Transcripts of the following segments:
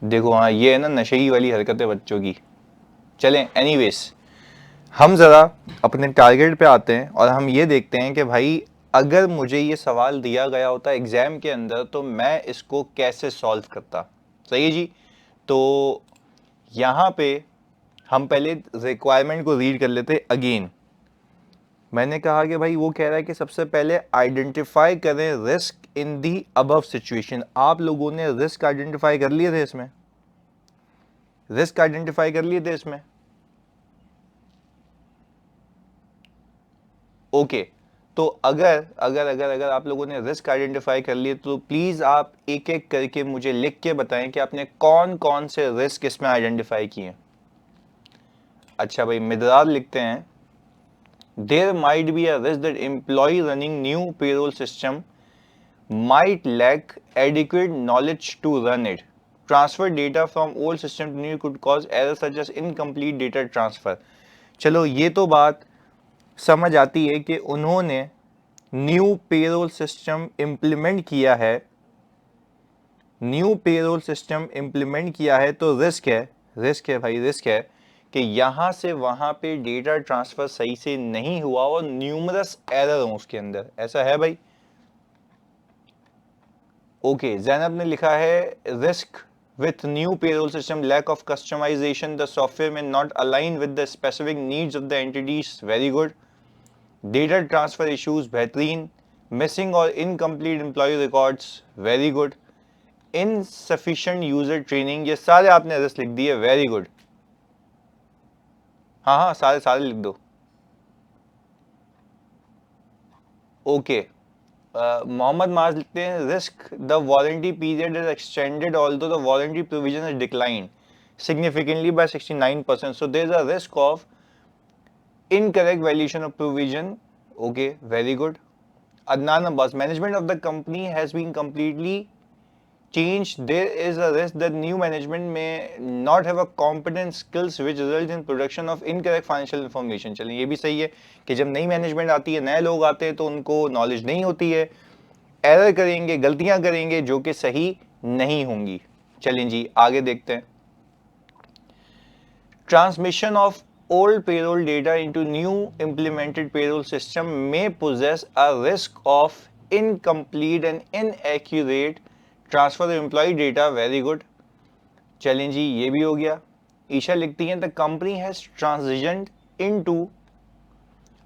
देखो हाँ, ये है ना नशेई वाली हरकतें बच्चों की। चलें एनीवेज, हम ज़रा अपने टारगेट पे आते हैं और हम ये देखते हैं कि भाई अगर मुझे ये सवाल दिया गया होता एग्ज़ाम के अंदर तो मैं इसको कैसे सॉल्व करता। सही है जी। तो यहाँ पे हम पहले रिक्वायरमेंट को रीड कर लेते अगेन। मैंने कहा कि भाई वो कह रहा है कि सबसे पहले आइडेंटिफाई करें risk in the above situation. आप लोगों ने रिस्क आइडेंटिफाई कर लिए थे इसमें? रिस्क आइडेंटिफाई कर लिए थे इसमें? ओके तो अगर अगर अगर अगर आप लोगों ने रिस्क आइडेंटिफाई कर लिए तो प्लीज आप एक एक करके मुझे लिख के बताएं कि आपने कौन कौन से रिस्क इसमें आइडेंटिफाई किए। अच्छा भाई मिदरार लिखते हैं, there might be a risk that employ running new payroll system might lack adequate knowledge to run it. Transfer data from old system to new could cause errors such as incomplete data transfer. चलो ये तो बात समझ आती है कि उन्होंने new payroll system implement किया है। न्यू पेरोल सिस्टम इम्प्लीमेंट किया है तो रिस्क है, रिस्क है भाई, रिस्क है कि यहां से वहां पे डेटा ट्रांसफर सही से नहीं हुआ और न्यूमरस एरर हो उसके अंदर। ऐसा है भाई? ओके जैनब ने लिखा है risk with new payroll system lack of customization the software may not align with the specific needs of the entities. Very good. Data transfer issues बेहतरीन। मिसिंग और incomplete employ records very good. Insufficient user training, ये सारे आपने risk लिख दिए। Very good. हाँ हाँ सारे सारे लिख दो। ओके मोहम्मद माज लिखते हैं risk the warranty period is extended although the warranty provision is decline significantly by 69%. So there is a risk of incorrect valuation of provision. Okay, very good. Adnan Abbas, management of the company has been completely changed. There is a risk that new management may not have a competent skills which result in production of incorrect financial information. चलिए ये भी सही है कि जब नई management आती है, नए लोग आते हैं तो उनको नॉलेज नहीं होती है, एरर करेंगे, गलतियां करेंगे जो कि सही नहीं होंगी। चलें जी आगे देखते हैं। Transmission of old payroll data into new implemented payroll system may possess a risk of incomplete and inaccurate transfer of employee data. Very good. चलें जी ये भी हो गया। ईशा लिखती हैं the company has transitioned into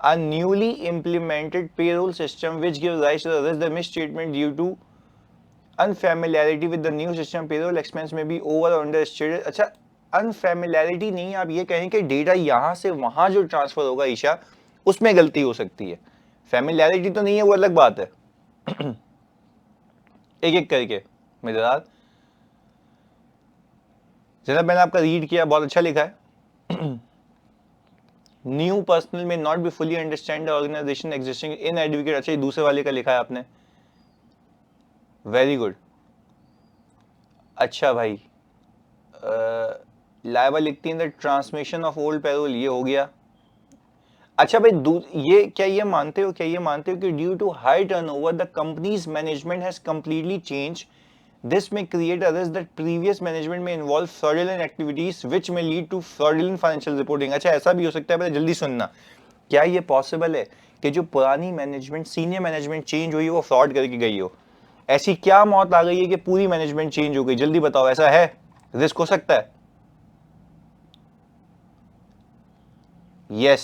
a newly implemented payroll system which gives rise to the risk that misstatement due to unfamiliarity with the new system. Payroll expense may be over or understated. अच्छा अनफेमिलैरिटी नहीं, आप ये कहें कि data यहां से वहां जो ट्रांसफर होगा ईशा उसमें गलती हो सकती है। फैमिलैरिटी तो नहीं है, वो अलग बात है। एक एक करके मेरे साथ जरा मैंने आपका रीड किया, बहुत अच्छा लिखा है। न्यू पर्सनल में not be fully understand organisation existing in advocate. अच्छा ये दूसरे वाले का लिखा है आपने, वेरी गुड। अच्छा भाई लाइबा लिखती है ट्रांसमिशन ऑफ ओल्ड पैरोल, ये हो गया। अच्छा भाई ये क्या ये मानते हो, क्या ये मानते हो कि due to high turnover the company's management has completely change, this may create a risk that previous management may involve fraudulent activities which may lead to fraudulent financial reporting. अच्छा ऐसा भी हो सकता है, जल्दी सुनना, क्या ये पॉसिबल है कि जो पुरानी मैनेजमेंट, सीनियर मैनेजमेंट चेंज हुई वो फ्रॉड करके गई हो? ऐसी क्या मौत आ गई है कि पूरी मैनेजमेंट चेंज हो गई? जल्दी बताओ, ऐसा है? रिस्क हो सकता है? यस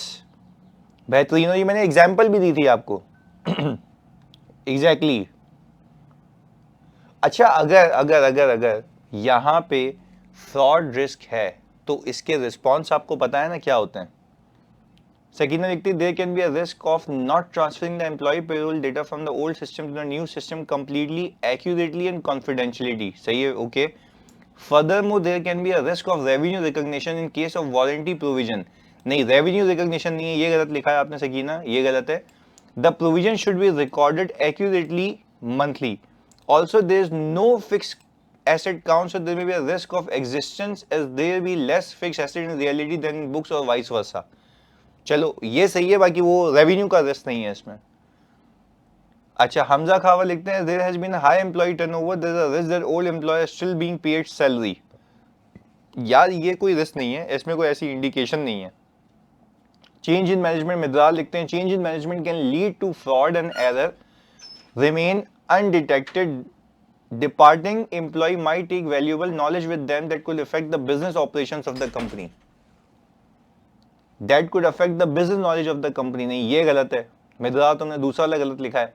बेहतरीन। ये मैंने एग्जाम्पल भी दी थी आपको। Exactly exactly. अच्छा अगर अगर अगर अगर यहां पे फ्रॉड रिस्क है तो इसके रिस्पॉन्स आपको पता है ना क्या होते हैं? सकीना लिखती है there can be a risk of not transferring the employ payroll data from the old system to the new system completely accurately and confidentiality. सही है, okay. Furthermore there can be a risk of revenue recognition in case of warranty provision. नहीं, revenue recognition नहीं है, ये गलत लिखा है आपने सकीना, ये गलत है। The provision should be recorded accurately monthly. Also there is no fix asset count, so there may be a risk of existence as there be less fixed asset in reality than in books or vice versa. चलो ये सही है, बाकी वो revenue का risk नहीं है इसमें। अच्छा हमजा खावा लिखते हैं there has been high employ turnover, there is a risk that old employ still being paid salary. यार ये कोई रिस्क नहीं है, इसमें कोई ऐसी इंडिकेशन नहीं है। चेंज इन मैनेजमेंट मिदरार लिखते हैं, change in management can lead to fraud and error remain undetected, departing employee might take valuable knowledge with them that could affect the business operations of the company. That could affect the business knowledge of the company. नहीं, ये गलत है मिदरा, तुमने दूसरा वाला गलत लिखा है।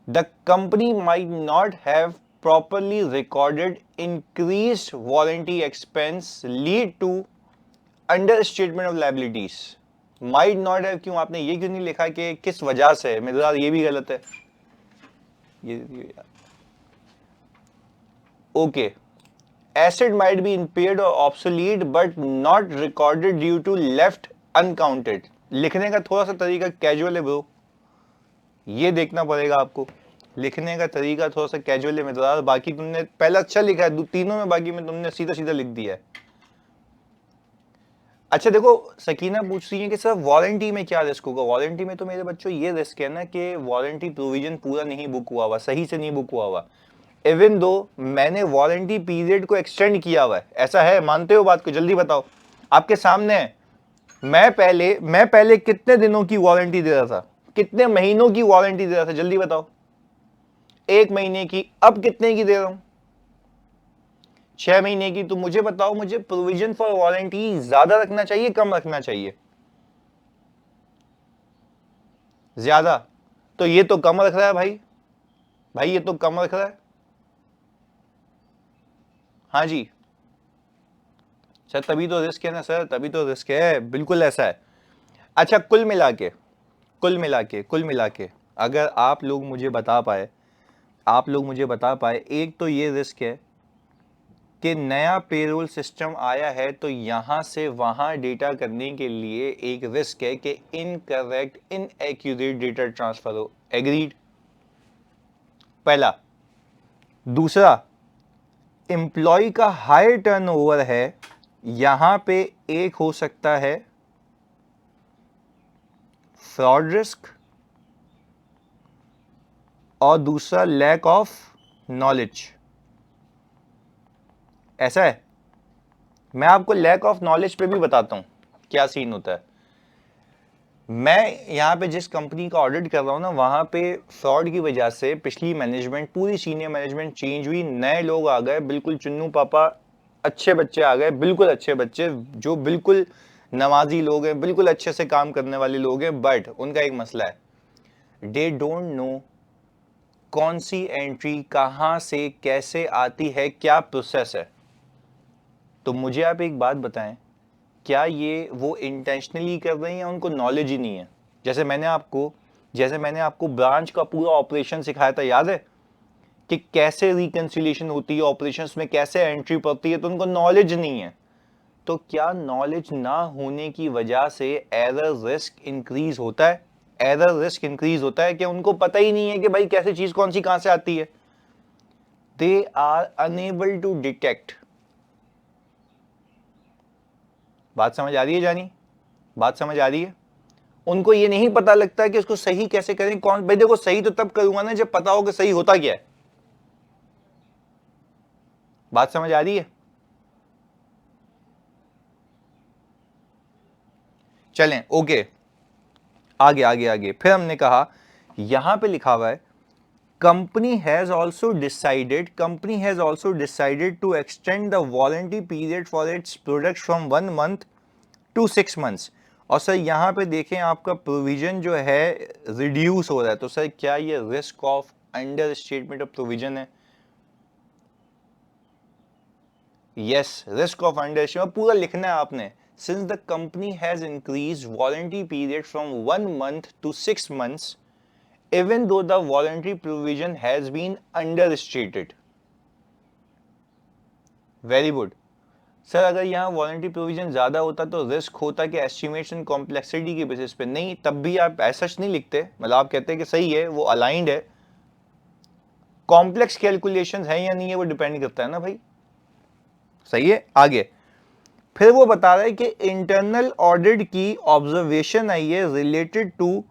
The company might not have properly recorded increased warranty expense lead to understatement of liabilities. Might not have, क्यों आपने ये क्यों नहीं लिखा कि किस वजह से? मिदरा ये भी गलत है। ये Okay. Asset might be impaired or obsolete but not recorded due to left uncounted. लिखने का थोड़ा सा तरीका कैजुअल है ब्रो, ये देखना पड़ेगा आपको। लिखने का तरीका थोड़ा सा कैजुअल है मित्रदार, बाकी तुमने पहला अच्छा लिखा है तीनों में, बाकी में तुमने सीधा सीधा लिख दिया है। अच्छा देखो, सकीना पूछ रही है कि सर वारंटी में क्या रिस्क होगा? वारंटी में तो मेरे बच्चों ये रिस्क है ना कि वारंटी प्रोविजन पूरा नहीं बुक हुआ, सही से नहीं बुक हुआ। इवन दो मैंने वारंटी पीरियड को एक्सटेंड किया हुआ है, ऐसा है, मानते हो बात को? जल्दी बताओ, आपके सामने है। मैं पहले कितने दिनों की वारंटी दे रहा था, कितने महीनों की वारंटी दे रहा था? जल्दी बताओ। 1 महीने की। अब कितने की दे रहा हूं? 6 महीने की। तो मुझे बताओ, मुझे प्रोविजन फॉर वारंटी ज्यादा रखना चाहिए, कम रखना चाहिए? ज्यादा। तो ये तो कम रख रहा है भाई ये तो कम रख रहा है। हाँ जी सर, तभी तो रिस्क है ना सर, तभी तो रिस्क है, बिल्कुल ऐसा है। अच्छा, कुल मिला के अगर आप लोग मुझे बता पाए, एक तो ये रिस्क है कि नया पेरोल सिस्टम आया है तो यहां से वहां डेटा करने के लिए एक रिस्क है कि इनकरेक्ट इनएक्यूरेट डेटा ट्रांसफर हो। एग्रीड? पहला। दूसरा, एम्प्लॉय का हाई टर्नओवर है, यहां पे एक हो सकता है फ्रॉड रिस्क, और दूसरा लैक ऑफ नॉलेज। ऐसा है। मैं आपको लैक ऑफ नॉलेज पे भी बताता हूं क्या सीन होता है। मैं यहां पे जिस कंपनी का ऑडिट कर रहा हूं ना, वहां पे फ्रॉड की वजह से पिछली मैनेजमेंट, पूरी सीनियर मैनेजमेंट चेंज हुई, नए लोग आ गए, बिल्कुल चुन्नू पापा अच्छे बच्चे आ गए, बिल्कुल अच्छे बच्चे जो बिल्कुल नमाजी लोग हैं, बिल्कुल अच्छे से काम करने वाले लोग हैं। बट उनका एक मसला है, दे डोंट नो कौन सी एंट्री कहां से कैसे आती है, क्या प्रोसेस है। तो मुझे आप एक बात बताएं, क्या ये वो इंटेंशनली कर रहे हैं या उनको नॉलेज ही नहीं है? जैसे मैंने आपको ब्रांच का पूरा ऑपरेशन सिखाया था, याद है कि कैसे रिकंसिलिएशन होती है, ऑपरेशंस में कैसे एंट्री पड़ती है, तो उनको नॉलेज नहीं है। तो क्या नॉलेज ना होने की वजह से एरर रिस्क इंक्रीज होता है? क्या उनको पता ही नहीं है कि भाई कैसे चीज कौन सी कहां से आती है? They are enable to detect. बात समझ आ रही है जानी? बात समझ आ रही है? उनको ये नहीं पता लगता कि उसको सही कैसे करें, कौन? भाई देखो, सही तो तब करूंगा ना जब पता हो कि सही होता क्या है। बात समझ आ रही है? चलें, ओके, आगे। फिर हमने कहा, यहां पे लिखा हुआ है, company has also decided to extend the warranty period for its product from 1 month to 6 months. और सर यहां पे देखें, आपका प्रोविजन जो है रिड्यूस हो रहा है, तो सर क्या ये risk of under statement of provision है? Yes, risk of under statement पूरा लिखना है आपने। Since the company has increase warranty period from 1 month to 6 months even though the warranty provision has been understated. Very good sir, अगर यहाँ warranty provision ज्यादा होता तो रिस्क होता कि एस्टिमेशन कॉम्प्लेक्सिटी के बेसिस पे? नहीं, तब भी आप ऐसा नहीं लिखते, मतलब आप कहते हैं कि सही है, वो अलाइंड है। कॉम्प्लेक्स कैलकुलेशन है या नहीं है वो डिपेंड करता है ना भाई। सही है, आगे। फिर वो बता रहा है कि इंटरनल ऑडिट की ऑब्जर्वेशन आई है रिलेटेड टू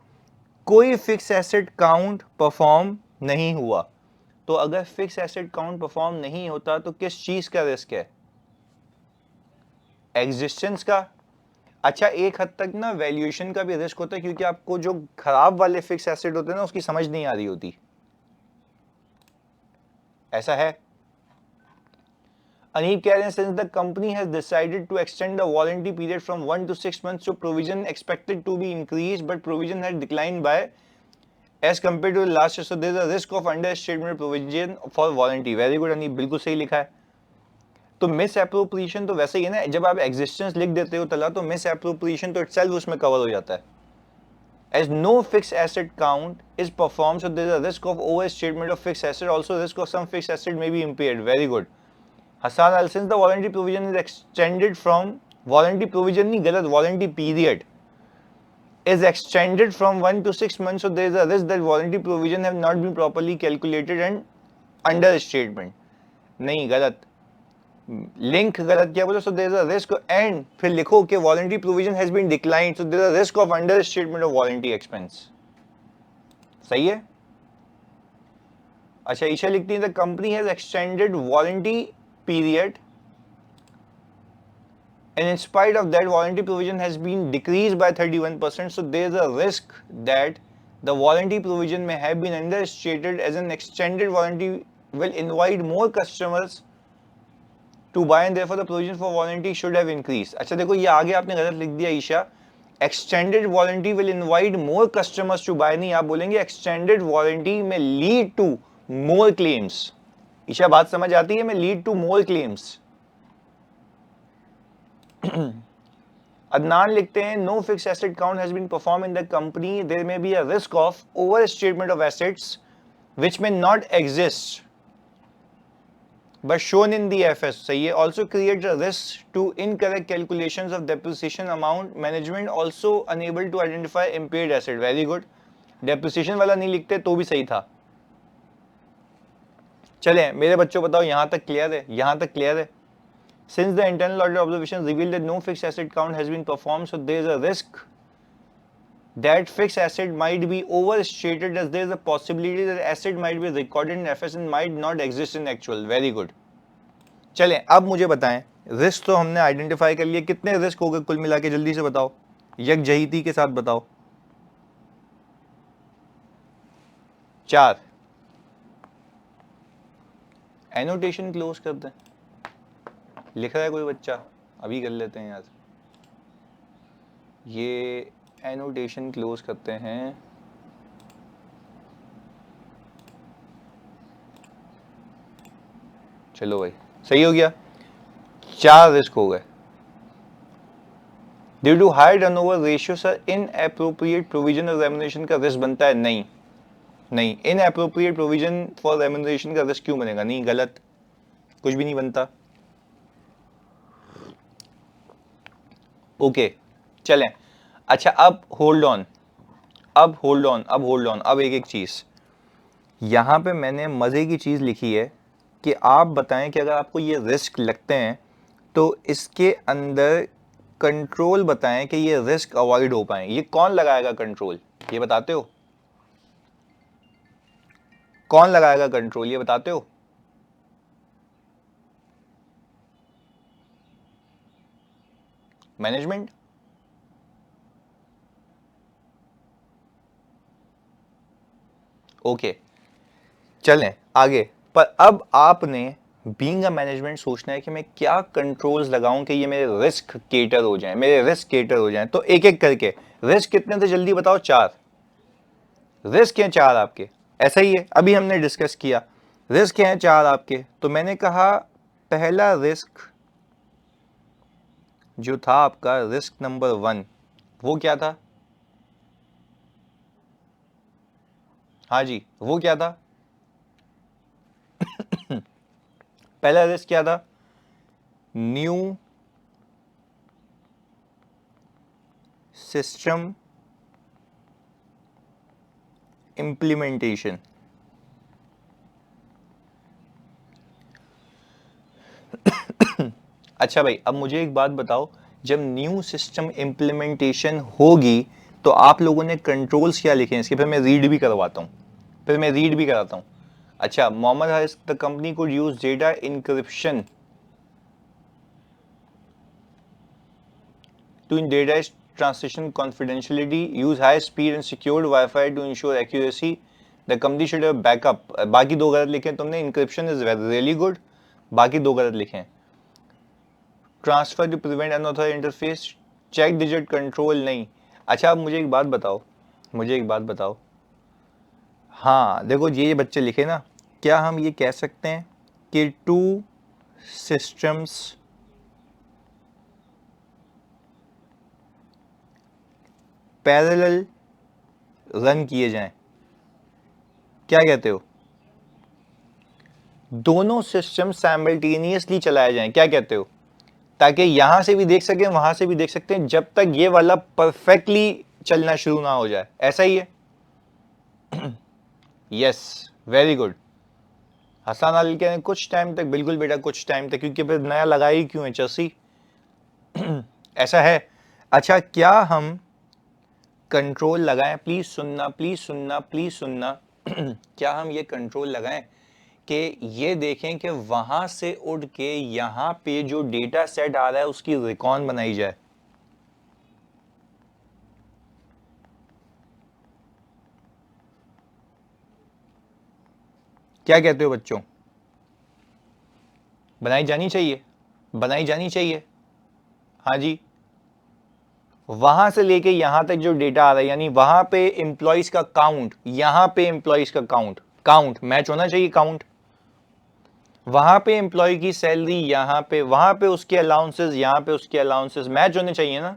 कोई फिक्स एसेट काउंट परफॉर्म नहीं हुआ। तो अगर फिक्स एसेट काउंट परफॉर्म नहीं होता तो किस चीज का रिस्क है? एग्जिस्टेंस का, अच्छा एक हद तक ना वैल्यूएशन का भी रिस्क होता है, क्योंकि आपको जो खराब वाले फिक्स एसेट होते हैं ना उसकी समझ नहीं आ रही होती, ऐसा है। अनीब कह रहे हैं since the company has decided to extend the warranty period from 1 to 6 months, so provision expected to be increased but provision had declined by as compared to last year, so there is a risk of understatement provision for warranty. Very good Aneeb, बिल्कुल सही लिखा है। तो miss appropriation तो वैसे ही है ना, जब आप एग्जिस्टेंस लिख देते हो तला, तो मिस एप्रोप्रिएशन तो इटसेल्फ उसमें कवर हो जाता है। As no fixed asset count is performed, so there is a risk of overstatement of fixed asset, also risk of some fixed asset may be impaired. Very good. Hassan Al, since the warranty provision is extended from warranty provision नहीं गलत, warranty period is extended from 1 to 6 months, so there is a risk that warranty provision have not been properly calculated and understatement. नहीं गलत, link गलत किया बोलो, so there is a risk and फिर लिखो कि warranty provision has been declined, so there is a risk of understatement of warranty expense. सही है। अच्छा ईशा लिखती है the company has extended warranty period and in spite of that warranty provision has been decreased by 31%, so there is a risk that the warranty provision may have been understated, as an extended warranty will invite more customers to buy and therefore the provision for warranty should have increased. अच्छा देखो ये आगे आपने गलत लिख दिया Isha, extended warranty will invite more customers to buy, नहीं आप बोलेंगे extended warranty may lead to more claims। Isha बात समझ आती है, मैं lead to more claims। Adnan लिखते हैं no fix asset count has been perform in the company, there may be a risk of over statement of assets which may not exist but shown in the FS, सही है। also creates a risk to incorrect calculations of depreciation amount, management also unable to identify impaired asset। very good, depreciation वाला नहीं लिखते तो भी सही था। चलें मेरे बच्चों बताओ यहाँ तक क्लियर है, यहाँ तक क्लियर है। since the internal audit observations revealed that no fixed asset count has been performed, so there is a risk that fixed asset might be overstated, as there is a possibility that asset might be recorded in FS and might not exist in actual। very good। चलें अब मुझे बताएं, risk तो हमने identify कर लिया, कितने risk हो गए कुल मिला के, जल्दी से बताओ, यकजहीती के साथ बताओ। 4। एनोटेशन क्लोज कर दें, लिख रहा है कोई बच्चा, अभी कर लेते हैं यार, ये एनोटेशन क्लोज करते हैं। चलो भाई सही हो गया, 4 रिस्क हो गए। Due to high turnover ratio sir inappropriate provision और रेम्युनरेशन का रिस्क बनता है, नहीं नहीं, इनएप्रोप्रिएट प्रोविजन फॉर रेम्युनरेशन का रिस्क क्यों बनेगा, नहीं गलत, कुछ भी नहीं बनता। ओके चलें। अच्छा अब होल्ड ऑन, अब होल्ड ऑन, अब होल्ड ऑन, अब एक एक चीज यहां पे मैंने मजे की चीज लिखी है कि आप बताएं कि अगर आपको ये रिस्क लगते हैं तो इसके अंदर कंट्रोल बताएं कि ये रिस्क अवॉइड हो पाए। ये कौन लगाएगा कंट्रोल, ये बताते हो? कौन लगाएगा कंट्रोल, ये बताते हो? मैनेजमेंट। ओके चलें आगे। पर अब आपने बीइंग अ मैनेजमेंट सोचना है कि मैं क्या कंट्रोल्स लगाऊं कि ये मेरे रिस्क केटर हो जाएं, मेरे रिस्क केटर हो जाएं। तो एक एक करके, रिस्क कितने थे जल्दी बताओ? 4 रिस्क हैं, 4 आपके, ऐसा ही है, अभी हमने डिस्कस किया। रिस्क हैं 4 आपके, तो मैंने कहा पहला रिस्क जो था आपका, रिस्क नंबर 1, वो क्या था? हाँ जी वो क्या था? पहला रिस्क क्या था? New system implementation. अच्छा भाई अब मुझे एक बात बताओ, जब न्यू सिस्टम इंप्लीमेंटेशन होगी तो आप लोगों ने कंट्रोल्स क्या लिखे हैं इसके, फिर मैं रीड भी करवाता हूँ, फिर मैं रीड भी कराता हूँ। अच्छा Mohammad Haris, the company could use data encryption to in data translation confidentiality, use high speed and secured WiFi to ensure accuracy, the company should have backup. बाकी दो गलत लिखे तुमने, इंक्रिप्शन इज रियली गुड, बाकी दो गलत लिखे। Transfer to prevent unauthorised interface, check digit control नहीं। अच्छा अब मुझे एक बात बताओ, मुझे एक बात बताओ, हाँ देखो ये बच्चे लिखे ना, क्या हम ये कह सकते हैं कि टू सिस्टम्स पैरेलल रन किए जाएं? क्या कहते हो? दोनों सिस्टम साइमल्टेनियसली चलाए जाएं, क्या कहते हो? ताकि यहां से भी देख सकें वहां से भी देख सकते हैं, जब तक ये वाला परफेक्टली चलना शुरू ना हो जाए। ऐसा ही है? Yes, very good. Hasan Ali कहते हैं कुछ टाइम तक, बिल्कुल बेटा कुछ टाइम तक, क्योंकि फिर नया लगा ही क्यों है चर्सी। ऐसा है। अच्छा क्या हम कंट्रोल लगाएं, प्लीज सुनना प्लीज सुनना प्लीज सुनना, क्या हम ये कंट्रोल लगाएं कि ये देखें कि वहां से उड़ के यहां पे जो डेटा सेट आ रहा है उसकी रिकॉन बनाई जाए? क्या कहते हो बच्चों? बनाई जानी चाहिए, बनाई जानी चाहिए। हाँ जी, वहां से लेके यहां तक जो डेटा आ रहा है, यानी वहां पे एम्प्लॉइज का काउंट, यहां पे एम्प्लॉइज का काउंट, काउंट मैच होना चाहिए, काउंट। वहां पे एम्प्लॉय की सैलरी, यहां पे, वहां पे उसके अलाउंसेस, यहां पे उसके अलाउंसेस मैच होने चाहिए ना।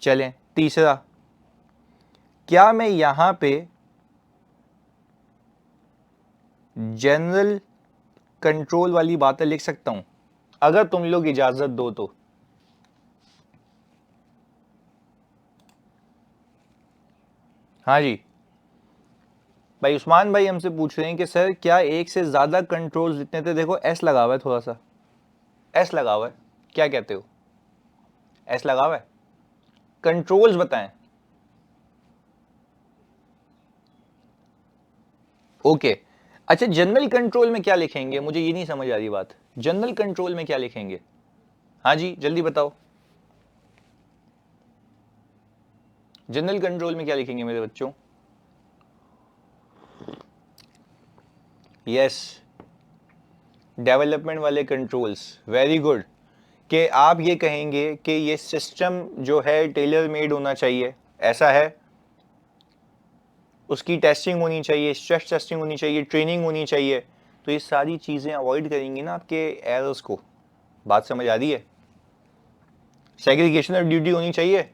चलें तीसरा, क्या मैं यहां पे जनरल कंट्रोल वाली बातें लिख सकता हूं, अगर तुम लोग इजाजत दो तो? हाँ जी भाई, उस्मान भाई हमसे पूछ रहे हैं कि सर क्या एक से ज्यादा कंट्रोल्स जितने थे, देखो एस लगा हुआ है, थोड़ा सा एस लगा हुआ है, क्या कहते हो? एस लगा हुआ है, कंट्रोल्स बताएं। ओके अच्छा, जनरल कंट्रोल में क्या लिखेंगे, मुझे ये नहीं समझ आ रही बात, जनरल कंट्रोल में क्या लिखेंगे? हाँ जी जल्दी बताओ, जनरल कंट्रोल में क्या लिखेंगे मेरे बच्चों? यस, डेवलपमेंट वाले कंट्रोल्स, वेरी गुड। कि आप ये कहेंगे कि ये सिस्टम जो है टेलर मेड होना चाहिए, ऐसा है? उसकी टेस्टिंग होनी चाहिए, स्ट्रेस टेस्टिंग होनी चाहिए, ट्रेनिंग होनी चाहिए, तो ये सारी चीज़ें अवॉइड करेंगी ना आपके एरर्स को। बात समझ आ रही है? सेग्रीगेशन ऑफ ड्यूटी होनी चाहिए,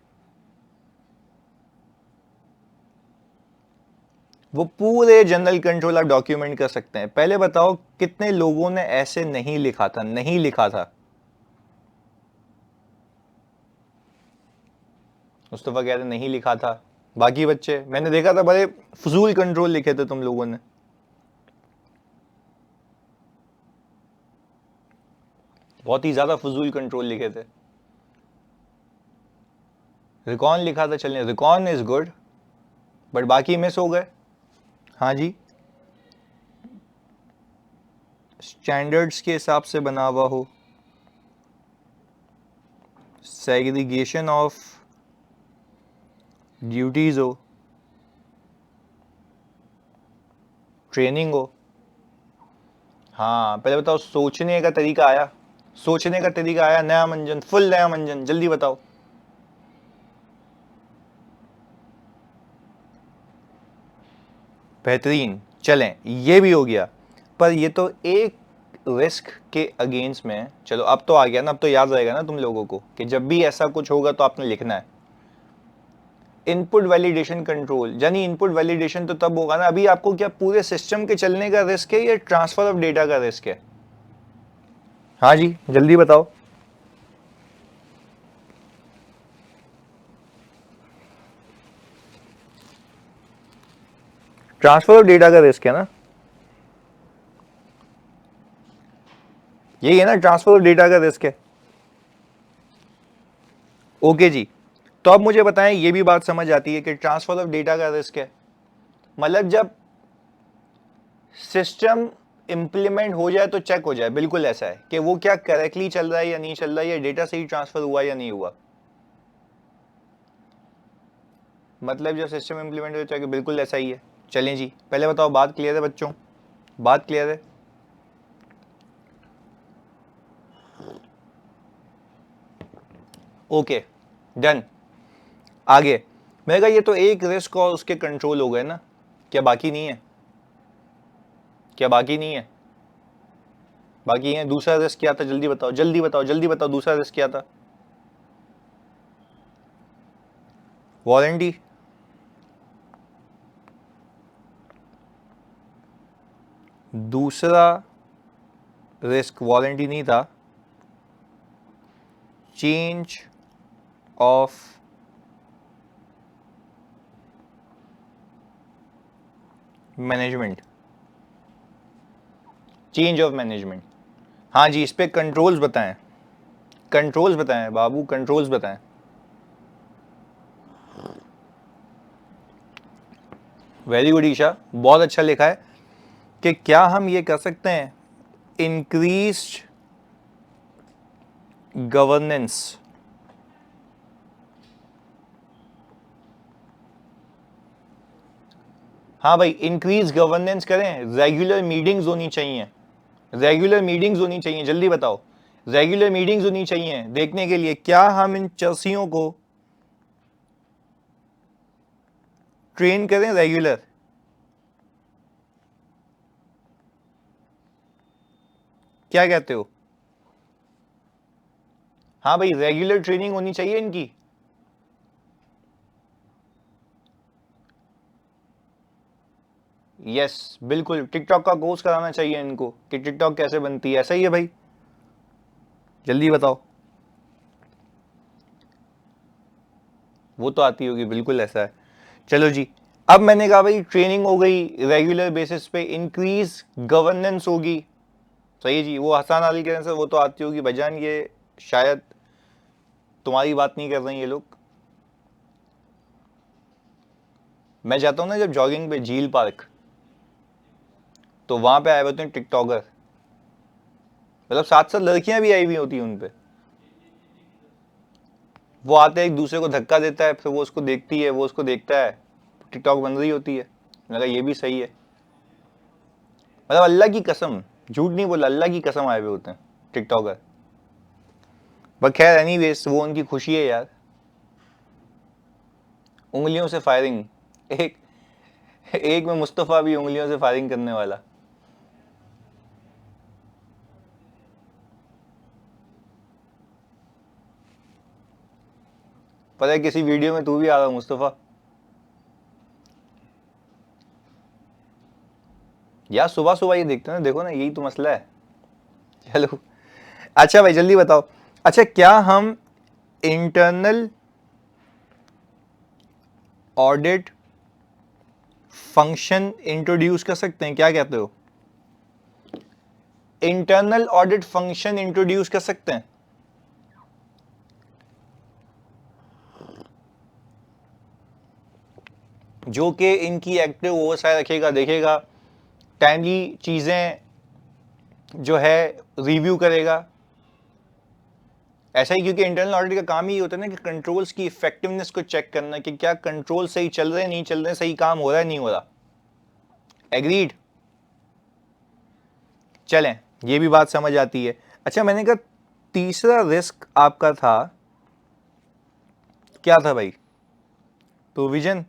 वो पूरे जनरल कंट्रोल आप डॉक्यूमेंट कर सकते हैं। पहले बताओ कितने लोगों ने ऐसे नहीं लिखा था, नहीं लिखा था? मुस्तफा कहते नहीं लिखा था, बाकी बच्चे मैंने देखा था बड़े फजूल कंट्रोल लिखे थे तुम लोगों ने, बहुत ही ज्यादा फजूल कंट्रोल लिखे थे। रिकॉन लिखा था, चलने रिकॉन इज गुड, बट बाकी मिस हो गए। हाँ जी, स्टैंडर्ड्स के हिसाब से बना हुआ हो, सेग्रीगेशन ऑफ ड्यूटीज हो, ट्रेनिंग हो। हाँ पहले बताओ, सोचने का तरीका आया, सोचने का तरीका आया, नया मंजन, फुल नया मंजन, जल्दी बताओ। बेहतरीन, चलें ये भी हो गया। पर ये तो एक रिस्क के अगेंस्ट में, चलो अब तो आ गया ना, अब तो याद रहेगा ना तुम लोगों को कि जब भी ऐसा कुछ होगा तो आपने लिखना है। इनपुट वैलिडेशन कंट्रोल, यानी इनपुट वैलिडेशन तो तब होगा ना, अभी आपको क्या पूरे सिस्टम के चलने का रिस्क है या ट्रांसफर ऑफ डेटा का रिस्क है? हाँ जी जल्दी बताओ। ट्रांसफर ऑफ डेटा का रिस्क है ना, यही है ना, ट्रांसफर ऑफ डेटा का रिस्क है। ओके जी, तो अब मुझे बताएं, ये भी बात समझ आती है कि ट्रांसफर ऑफ डेटा का रिस्क है, मतलब जब सिस्टम इम्प्लीमेंट हो जाए तो चेक हो जाए, बिल्कुल ऐसा है कि वो क्या करेक्टली चल रहा है या नहीं चल रहा है, या डेटा सही ट्रांसफर हुआ या नहीं हुआ। मतलब जब सिस्टम इम्प्लीमेंट हो जाए, बिल्कुल ऐसा ही है। चलें जी, पहले बताओ बात क्लियर है बच्चों, बात क्लियर है? Okay done. आगे मैंने कहा ये तो एक रिस्क और उसके कंट्रोल हो गए ना, क्या बाकी नहीं है? क्या बाकी नहीं है? बाकी है। दूसरा रिस्क क्या था? जल्दी बताओ जल्दी बताओ जल्दी बताओ, दूसरा रिस्क क्या था? वारंटी। दूसरा रिस्क वारंटी नहीं था, change of management. Change of management, हाँ जी। इस पे कंट्रोल्स बताएं, कंट्रोल्स बताएं बाबू, कंट्रोल्स बताएं। वेरी गुड ईशा, बहुत अच्छा लिखा है कि क्या हम ये कर सकते हैं, इंक्रीज्ड गवर्नेंस। हाँ भाई, इंक्रीज गवर्नेंस करें, रेगुलर मीटिंग्स होनी चाहिए, रेगुलर मीटिंग्स होनी चाहिए। जल्दी बताओ, रेगुलर मीटिंग्स होनी चाहिए देखने के लिए क्या हम इन चर्सियों को ट्रेन करें रेगुलर। क्या कहते हो? हाँ भाई, रेगुलर ट्रेनिंग होनी चाहिए इनकी। यस बिल्कुल, टिकटॉक का कोर्स कराना चाहिए इनको कि टिकटॉक कैसे बनती है। ऐसा ही है भाई, जल्दी बताओ। वो तो आती होगी, बिल्कुल ऐसा है। चलो जी, अब मैंने कहा भाई ट्रेनिंग हो गई, रेगुलर बेसिस पे इंक्रीज गवर्नेंस होगी। सही जी, वो हसन अली के से वो तो आती होगी भजान, ये शायद तुम्हारी बात नहीं कर रहे हैं ये लोग। मैं जाता हूँ ना जब जॉगिंग पे झील पार्क, तो वहां पे आए होते हैं टिकटॉकर, मतलब साथ साथ लड़कियां भी आई हुई होती हैं उन पे। वो आते हैं, एक दूसरे को धक्का देता है, फिर वो उसको देखती है, वो उसको देखता है, टिकटॉक बन रही होती है। लगा ये भी सही है, मतलब अल्लाह की कसम, झूठ नहीं बोला, अल्लाह की कसम आए हुए होते हैं टिकटॉकर। पर खैर एनीवेज, वो उनकी खुशी है यार। उंगलियों से फायरिंग, एक एक में मुस्तफ़ा भी उंगलियों से फायरिंग करने वाला। पता है किसी वीडियो में तू भी आ रहा मुस्तफ़ा यार, सुबह सुबह ये देखते हैं ना, देखो ना, यही तो मसला है। चलो अच्छा भाई जल्दी बताओ, अच्छा क्या हम इंटरनल ऑडिट फंक्शन इंट्रोड्यूस कर सकते हैं? क्या कहते हो? इंटरनल ऑडिट फंक्शन इंट्रोड्यूस कर सकते हैं, जो कि इनकी एक्टिव ओवरसाइट रखेगा, देखेगा, टाइमली चीजें जो है रिव्यू करेगा। ऐसा ही, क्योंकि इंटरनल ऑडिट का काम ही होता है ना कि कंट्रोल्स की इफेक्टिवनेस को चेक करना कि क्या कंट्रोल सही चल रहे हैं नहीं चल रहे, सही काम हो रहा है नहीं हो रहा। एग्रीड? चलें, ये भी बात समझ आती है। अच्छा मैंने कहा तीसरा रिस्क आपका था, क्या था भाई? प्रोविजन।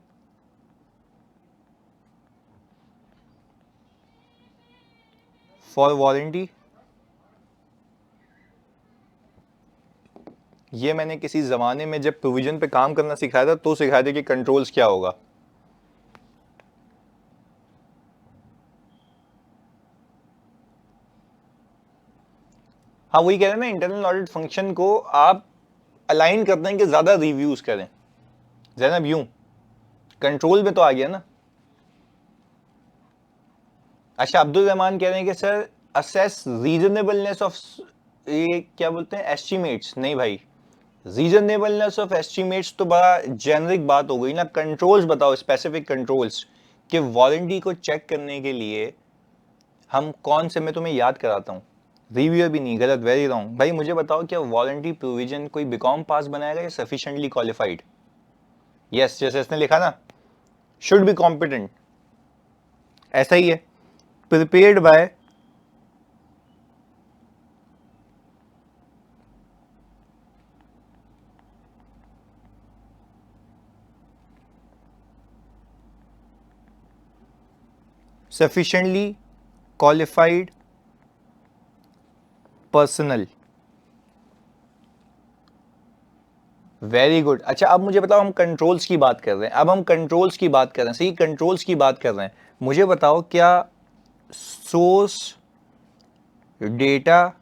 फॉर वारंटी, ये मैंने किसी जमाने में जब प्रोविजन पे काम करना सिखाया था तो सिखाया था कि कंट्रोल्स क्या होगा। हाँ वही कह रहे हैं ना, इंटरनल ऑडिट फंक्शन को आप अलाइन करते हैं कि ज्यादा रिव्यूज करें। जैनब यूं कंट्रोल में तो आ गया ना। अच्छा अब्दुल रहमान कह रहे हैं कि सर असेस रीजनेबलनेस ऑफ, ये क्या बोलते हैं, एस्टिमेट्स। नहीं भाई, रीजनेबलनेस ऑफ एस्टिमेट्स तो बड़ा जेनरिक बात हो गई ना। कंट्रोल्स बताओ, स्पेसिफिक कंट्रोल्स कि वारंटी को चेक करने के लिए हम कौन से, मैं तुम्हें याद कराता हूँ, रिव्यूअर भी नहीं, गलत, वेरी रॉन्ग। भाई मुझे बताओ क्या वॉलंटरी प्रोविजन कोई बीकॉम पास बनाएगा या सफिशिएंटली क्वालिफाइड? यस, जैसे इसने लिखा ना, शुड बी कॉम्पिटेंट, ऐसा ही है। Prepared by sufficiently qualified personnel। Very good. अच्छा अब मुझे बताओ, हम कंट्रोल्स की बात कर रहे हैं, अब हम कंट्रोल्स की बात कर रहे हैं, सही, कंट्रोल्स की बात कर रहे हैं। मुझे बताओ क्या source data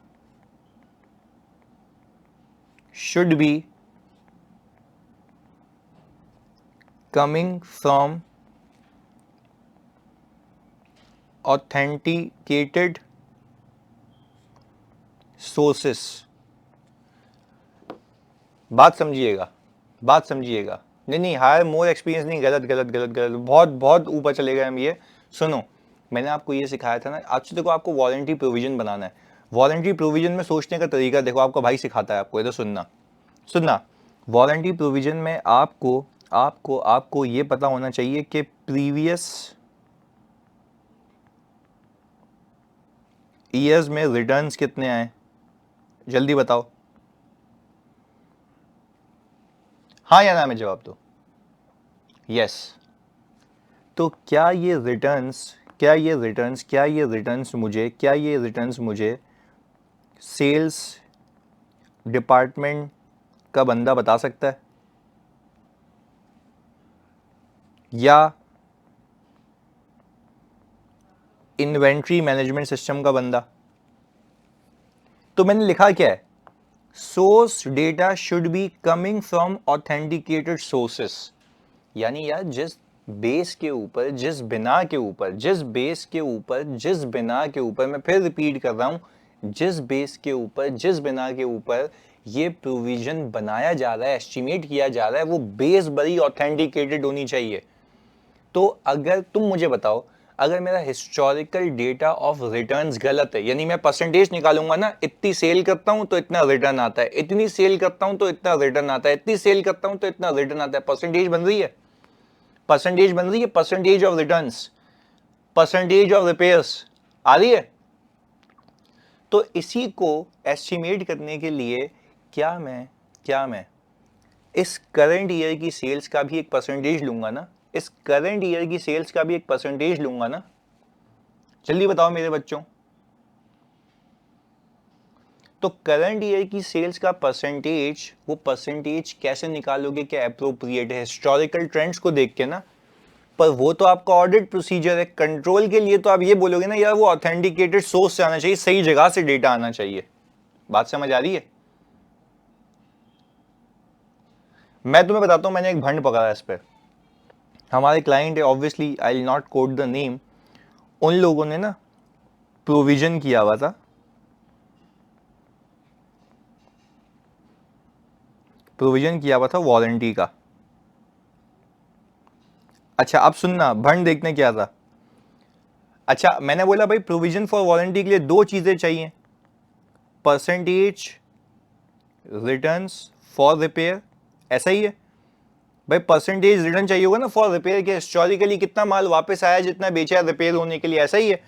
should be coming from authenticated sources? बात समझिएगा, बात समझिएगा। नहीं नहीं, हायर मोर एक्सपीरियंस नहीं, गलत गलत गलत गलत, बहुत बहुत ऊपर चले गए हम। ये सुनो, मैंने आपको ये सिखाया था ना, आज से देखो आपको वॉलंटरी प्रोविजन बनाना है। वॉलंटरी प्रोविजन में सोचने का तरीका देखो, आपका भाई सिखाता है आपको, ये तो सुनना सुनना। वॉलंटरी प्रोविजन में आपको आपको आपको ये पता होना चाहिए कि प्रीवियस ईयर्स में रिटर्न्स कितने आए, जल्दी बताओ, हाँ या ना में जवाब दो। यस। तो क्या ये रिटर्न्स मुझे सेल्स डिपार्टमेंट का बंदा बता सकता है, या इन्वेंट्री मैनेजमेंट सिस्टम का बंदा? तो मैंने लिखा क्या है, source data should be coming from authenticated sources. यानी यार जिस बेस के ऊपर, जिस बिना के ऊपर, मैं फिर रिपीट कर रहा हूं, जिस बेस के ऊपर, जिस बिना के ऊपर ये प्रोविजन बनाया जा रहा है, एस्टिमेट किया जा रहा है, वो बेस बड़ी ऑथेंटिकेटेड होनी चाहिए। तो अगर तुम मुझे बताओ, अगर मेरा हिस्टोरिकल डेटा ऑफ रिटर्न्स गलत है, यानी मैं परसेंटेज निकालूंगा ना, इतनी सेल करता हूं तो इतना रिटर्न आता है, इतनी सेल करता हूं तो इतना रिटर्न आता है, इतनी सेल करता हूं तो इतना रिटर्न आता है, परसेंटेज बन रही है, percentage of returns, percentage of repairs आ रही है। तो इसी को एस्टिमेट करने के लिए क्या मैं इस करंट ईयर की सेल्स का भी एक परसेंटेज लूंगा ना, इस करंट ईयर की सेल्स का भी एक परसेंटेज लूंगा ना? जल्दी बताओ मेरे बच्चों। तो करंट ईयर की सेल्स का परसेंटेज, वो परसेंटेज कैसे निकालोगे, क्या अप्रोप्रिएट है? हिस्टोरिकल ट्रेंड्स को देख के ना। पर वो तो आपका ऑडिट प्रोसीजर है, कंट्रोल के लिए तो आप ये बोलोगे ना, यार वो ऑथेंटिकेटेड सोर्स से आना चाहिए, सही जगह से डेटा आना चाहिए। बात समझ आ रही है? मैं तुम्हें बताता हूं, मैंने एक भंड पकड़ा इस पर। हमारे क्लाइंट है, obviously I will not quote the name, उन लोगों ने ना प्रोविजन किया हुआ था, वारंटी का। अच्छा अब सुनना, भंड देखने क्या था। अच्छा मैंने बोला भाई प्रोविजन फॉर वारंटी के लिए दो चीजें चाहिए, परसेंटेज रिटर्न्स फॉर रिपेयर, ऐसा ही है भाई, परसेंटेज रिटर्न चाहिए होगा ना फॉर रिपेयर के, हिस्टोरिकली कितना माल वापस आया, जितना बेचा है रिपेयर होने के लिए, ऐसा ही है।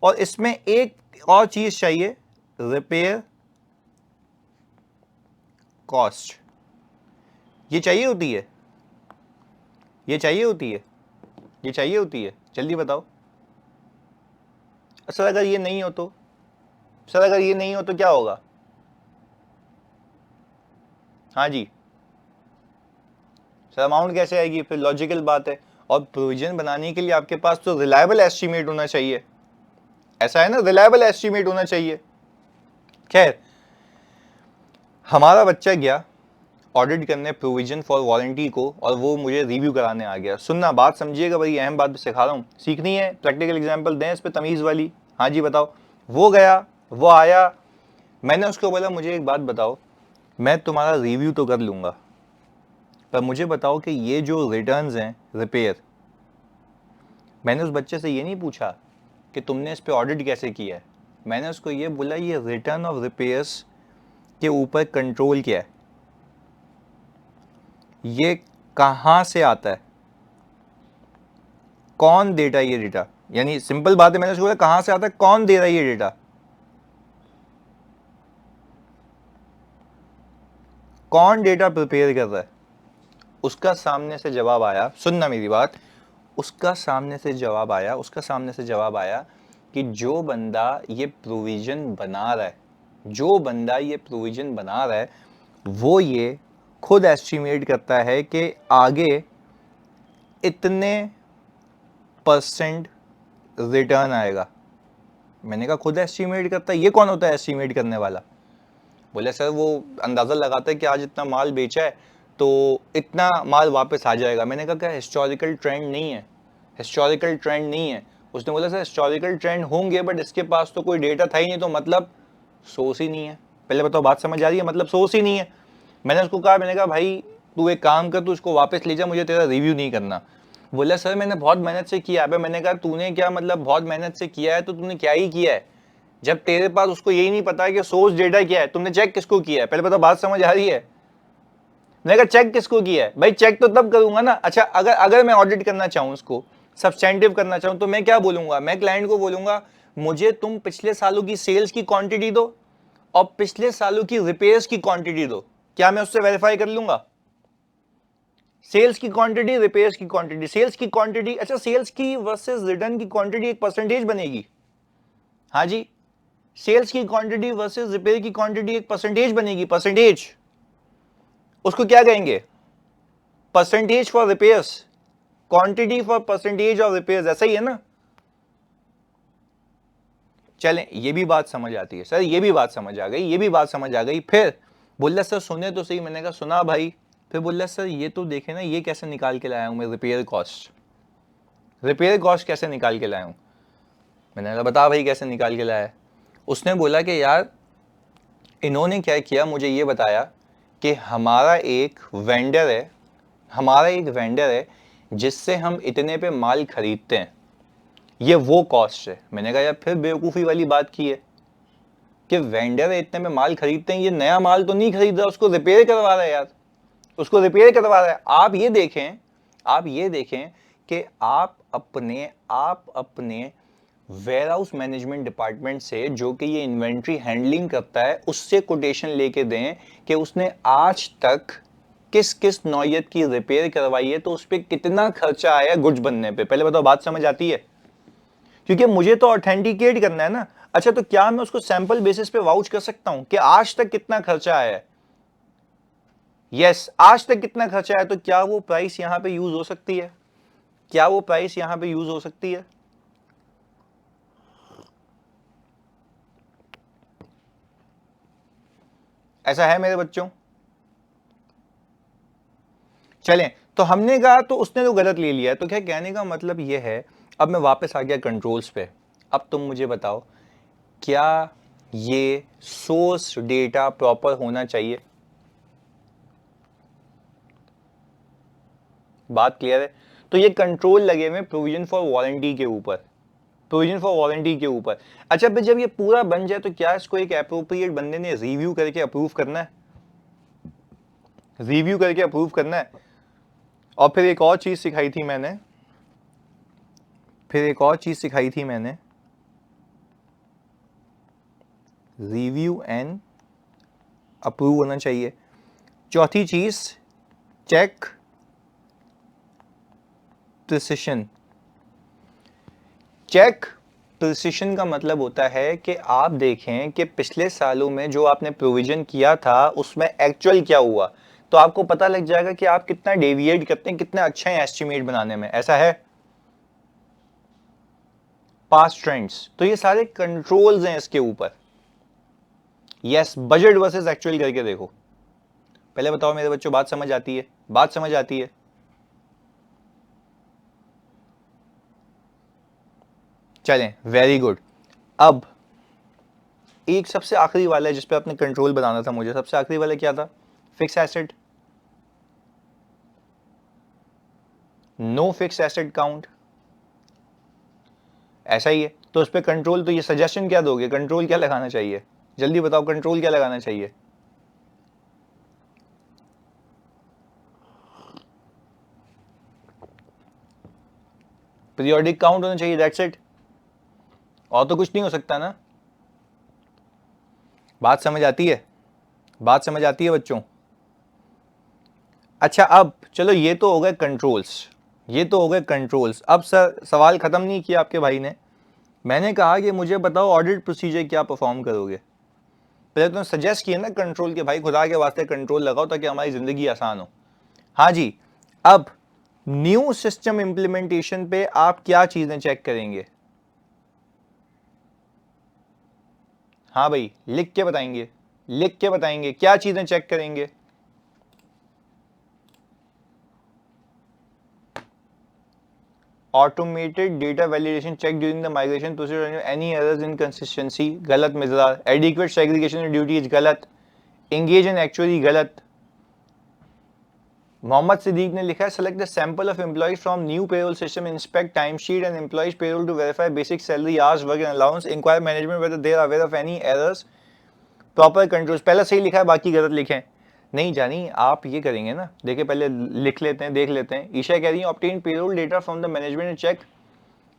और इसमें एक और चीज चाहिए, रिपेयर कॉस्ट। ये चाहिए होती है, ये चाहिए होती है, ये चाहिए होती है, जल्दी बताओ। सर अगर ये नहीं हो तो, सर अगर ये नहीं हो तो क्या होगा? हाँ जी सर, अमाउंट कैसे आएगी? फिर लॉजिकल बात है। और प्रोविजन बनाने के लिए आपके पास तो रिलायबल एस्टीमेट होना चाहिए, ऐसा है ना, रिलायबल एस्टीमेट होना चाहिए। खैर, हमारा बच्चा गया ऑडिट करने प्रोविजन फॉर वारंटी को, और वो मुझे रिव्यू कराने आ गया। सुनना, बात समझिएगा, बड़ी अहम बात सिखा रहा हूँ, सीखनी है, प्रैक्टिकल एग्जांपल दें इस पे तमीज़ वाली। हाँ जी बताओ। वो गया, वो आया, मैंने उसको बोला मुझे एक बात बताओ, मैं तुम्हारा रिव्यू तो कर लूँगा, पर मुझे बताओ कि ये जो रिटर्न्स हैं रिपेयर, मैंने उस बच्चे से ये नहीं पूछा कि कि तुमने इस पे ऑडिट कैसे किया है, मैंने उसको ये बोला ये रिटर्न ऑफ रिपेयर्स के ऊपर कंट्रोल क्या है, ये कहां से आता है, कौन देता है ये डेटा, यानी सिंपल बात है, मैंने उसको बोला कहां से आता है, कौन दे रहा है ये डेटा, कौन डेटा प्रिपेयर कर रहा है। उसका सामने से जवाब आया, सुनना मेरी बात, उसका सामने से जवाब आया कि जो बंदा ये प्रोविजन बना रहा है, वो ये खुद एस्टिमेट करता है कि आगे इतने % रिटर्न आएगा। मैंने कहा खुद एस्टिमेट करता है, ये कौन होता है एस्टिमेट करने वाला। बोले सर वो अंदाज़ा लगाता है कि आज इतना माल बेचा है तो इतना माल वापस आ जाएगा। मैंने कहा क्या हिस्टोरिकल ट्रेंड नहीं है। उसने बोला सर हिस्टोरिकल ट्रेंड होंगे बट इसके पास तो कोई डेटा था ही नहीं, तो मतलब सोर्स ही नहीं है। पहले बताओ बात समझ आ रही है, मतलब सोर्स ही नहीं है। मैंने उसको कहा, मैंने कहा भाई तू एक काम कर, तू इसको वापस ले जा, मुझे तेरा रिव्यू नहीं करना। बोला सर मैंने बहुत मेहनत से किया है। मैंने कहा तूने क्या मतलब बहुत मेहनत से किया है, तो तूने क्या ही किया है जब तेरे पास उसको यही नहीं पता है कि सोर्स डेटा क्या है, तुमने चेक किसको किया है। पहले बताओ बात समझ आ रही है। मैंने कहा चेक किसको किया है भाई, चेक तो तब करूंगा ना। अच्छा अगर मैं ऑडिट करना चाहूं, उसको सब्सटेंटिव करना चाहूं, तो मैं क्या बोलूंगा, मैं क्लाइंट को बोलूंगा मुझे तुम पिछले सालों की सेल्स की क्वांटिटी दो और पिछले सालों की रिपेयर्स की क्वांटिटी दो। क्या मैं उससे वेरीफाई कर लूंगा सेल्स की क्वांटिटी, रिपेयर्स की क्वांटिटी, सेल्स की क्वांटिटी। अच्छा सेल्स की वर्सेस रिटर्न की क्वांटिटी एक परसेंटेज बनेगी। हाँ जी, सेल्स की क्वांटिटी वर्सेस रिपेयर की क्वांटिटी एक परसेंटेज बनेगी। परसेंटेज उसको क्या कहेंगे, percentage for repairs, quantity for percentage of repairs, ऐसा ही है ना। चलें ये भी बात समझ आती है सर, ये भी बात समझ आ गई। फिर बोला सर सुने तो सही। मैंने कहा सुना भाई। फिर बोला सर ये तो देखे ना, ये कैसे निकाल के लाया हूं मैं, रिपेयर कॉस्ट कैसे निकाल के लाया हूं। मैंने कहा बता भाई कैसे निकाल के लाया है। उसने बोला कि यार इन्होंने क्या किया, मुझे ये बताया कि हमारा एक वेंडर है जिससे हम इतने पे माल खरीदते हैं, ये वो कॉस्ट है। मैंने कहा यार फिर बेवकूफ़ी वाली बात की है कि वेंडर है इतने में माल खरीदते हैं, ये नया माल तो नहीं खरीद रहा, उसको रिपेयर करवा रहा है यार, उसको रिपेयर करवा रहा है। आप ये देखें कि आप अपने वेयर हाउस मैनेजमेंट डिपार्टमेंट से, जो कि ये इन्वेंट्री हैंडलिंग करता है, उससे कोटेशन लेके दें कि उसने आज तक किस किस नौयत की रिपेयर करवाई है, तो उस पर कितना खर्चा आया गुड्स बनने पे। पहले बताओ बात समझ आती है, क्योंकि मुझे तो ऑथेंटिकेट करना है ना। अच्छा तो क्या मैं उसको सैंपल बेसिस पे वाउच कर सकता हूं कि आज तक कितना खर्चा आया है। यस, आज तक कितना खर्चा आया, तो क्या वो प्राइस यहां पे यूज हो सकती है, ऐसा है मेरे बच्चों। चलें, तो हमने कहा, तो उसने तो गलत ले लिया। तो क्या कहने का मतलब यह है, अब मैं वापस आ गया कंट्रोल्स पे। अब तुम मुझे बताओ क्या ये सोर्स डेटा प्रॉपर होना चाहिए। बात क्लियर है। तो ये कंट्रोल लगे हुए प्रोविजन फॉर वारंटी के ऊपर। अच्छा फिर जब ये पूरा बन जाए तो क्या इसको एक एप्रोप्रिएट बंदे ने रिव्यू करके अप्रूव करना है। और फिर एक और चीज सिखाई थी मैंने, रिव्यू एंड अप्रूव होना चाहिए। चौथी चीज चेक प्रिसिशन का मतलब होता है कि आप देखें कि पिछले सालों में जो आपने प्रोविजन किया था उसमें एक्चुअल क्या हुआ, तो आपको पता लग जाएगा कि आप कितना डेविएट करते हैं, कितना अच्छा है एस्टिमेट बनाने में। ऐसा है पास्ट ट्रेंड्स, तो ये सारे कंट्रोल्स हैं इसके ऊपर। यस, बजट वर्सेस एक्चुअल करके देखो। पहले बताओ मेरे बच्चों बात समझ आती है। चलें, वेरी गुड। अब एक सबसे आखिरी वाला है जिस पे आपने कंट्रोल बनाना था मुझे। सबसे आखिरी वाला क्या था, fix asset, no fix asset count, ऐसा ही है। तो उस पर कंट्रोल, तो ये सजेशन क्या दोगे, कंट्रोल क्या लगाना चाहिए, जल्दी बताओ कंट्रोल क्या लगाना चाहिए। पीरियोडिक काउंट होना चाहिए, दैट्स इट, और तो कुछ नहीं हो सकता ना। बात समझ आती है, बात समझ आती है बच्चों। अच्छा अब चलो ये तो हो गए कंट्रोल्स, ये तो हो गए कंट्रोल्स। अब सर सवाल खत्म नहीं किया आपके भाई ने, मैंने कहा कि मुझे बताओ ऑडिट प्रोसीजर क्या परफॉर्म करोगे। पहले तुमने सजेस्ट किया ना कंट्रोल के, भाई खुदा के वास्ते कंट्रोल लगाओ ताकि हमारी जिंदगी आसान हो। हाँ जी, अब न्यू सिस्टम इंप्लीमेंटेशन पे आप क्या चीजें चेक करेंगे। हाँ भाई लिख के बताएंगे, लिख के बताएंगे क्या चीजें चेक करेंगे। Automated data validation check during the migration procedure, any errors inconsistency गलत, मिजदार एडिक्वेट सेग्रीगेशन ड्यूटीज गलत, एंगेज इन एक्चुअली गलत। मोहम्मद सिद्दीक ने लिखा है select the sample of employees from new payroll system, inspect time sheet and employees payroll to verify basic salary, hours work and allowance, inquire management whether they are aware of any errors, proper controls. पहले सही लिखा है बाकी गलत लिखे हैं, नहीं जानी आप ये करेंगे ना, देखिए पहले लिख लेते हैं, देख लेते हैं। ईशा कह रही है obtain payroll data from the management and check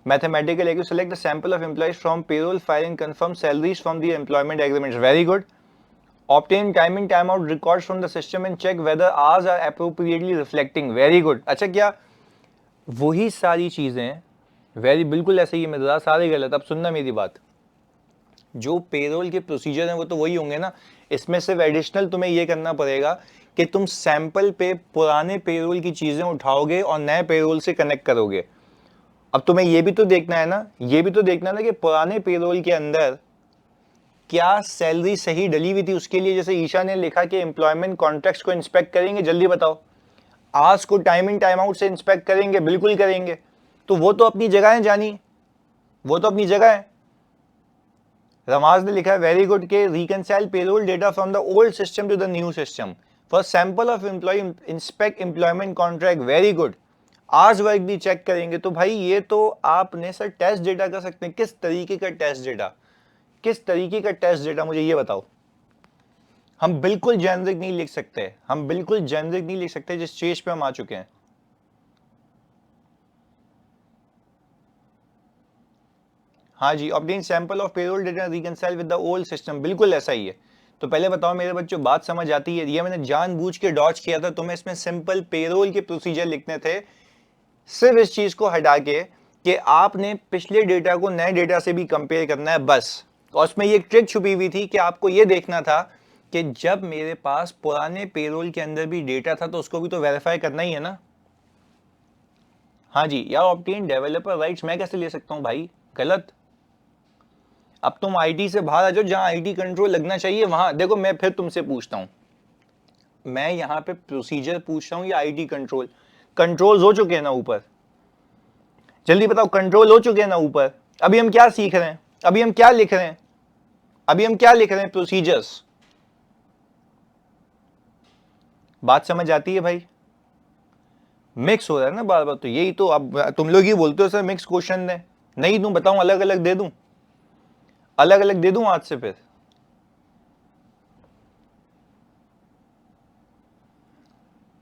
mathematical एक्यू, select the sample of employees from payroll file and confirm salaries from the employment agreements, very good. Obtain time in time out records from the system and check whether hours are appropriately reflecting, very good। अच्छा क्या वही सारी चीजें, very बिल्कुल ऐसे ही मेरा सारे गलत। अब सुनना मेरी बात, जो पेरोल के प्रोसीजर हैं वो तो वही होंगे ना, इसमें सिर्फ एडिशनल तुम्हें ये करना पड़ेगा कि तुम सैंपल पे पुराने पेरोल की चीजें उठाओगे और नए पेरोल से कनेक्ट करोगे। अब तुम्हें ये भी तो देखना है ना, ये भी तो देखना है ना कि पुराने पेरोल के अंदर क्या सैलरी सही डली हुई थी। उसके लिए जैसे ईशा ने लिखा कि एम्प्लॉयमेंट कॉन्ट्रैक्ट्स को इंस्पेक्ट करेंगे, जल्दी बताओ। आज को टाइम इन टाइम आउट से इंस्पेक्ट करेंगे, बिल्कुल करेंगे। तो वो तो अपनी जगह है जानी, वो तो अपनी जगह है। रमाज ने लिखा है वेरी गुड के reconcile payroll data from the old system to the new system for sample of employ inspect employment contract, very good. आज वर्क भी चेक करेंगे। तो भाई ये तो आपने सर टेस्ट डेटा कर सकते हैं। किस तरीके का टेस्ट डेटा, किस तरीके का टेस्ट डेटा, मुझे ये बताओ। हम बिल्कुल जेनरिक नहीं लिख सकते, हम बिल्कुल जेनरिक नहीं लिख सकते जिस स्टेज पे हम आ चुके हैं। हाँ जी, obtain sample of payroll data reconcile with the old system, बिल्कुल ऐसा ही है। तो पहले बताओ मेरे बच्चों, बात समझ आती है। ये मैंने जानबूझ के डॉच किया था, तुम्हें इसमें सिंपल पेरोल के प्रोसीजर लिखने थे, सिर्फ इस चीज को हटा के कि आपने पिछले डेटा को नए डेटा से भी कंपेयर करना है, बस। और उसमें ये ट्रिक छुपी हुई थी कि आपको ये देखना था कि जब मेरे पास पुराने पेरोल के अंदर भी डेटा था तो उसको भी तो वेरीफाई करना ही है ना। हाँ जी, या ऑब्टेन डेवलपर राइट्स मैं कैसे ले सकता हूं भाई, गलत। अब तुम आईटी से बाहर आ जाओ, जहां आईटी कंट्रोल लगना चाहिए वहां। देखो मैं फिर तुमसे पूछता हूं, मैं यहां पे प्रोसीजर पूछ रहा हूं या आईटी कंट्रोल। कंट्रोल्स हो चुके हैं ना ऊपर, जल्दी बताओ कंट्रोल हो चुके हैं ना ऊपर। अभी हम क्या सीख रहे हैं, अभी हम क्या लिख रहे हैं, अभी हम क्या लिख रहे हैं, प्रोसीजर्स। बात समझ आती है भाई, मिक्स हो रहा है ना बार बार। तो यही तो, अब तुम लोग ही बोलते हो सर मिक्स क्वेश्चन दे, नहीं दूं, बताऊं अलग अलग दे दूं, अलग अलग दे दूं आज से फिर।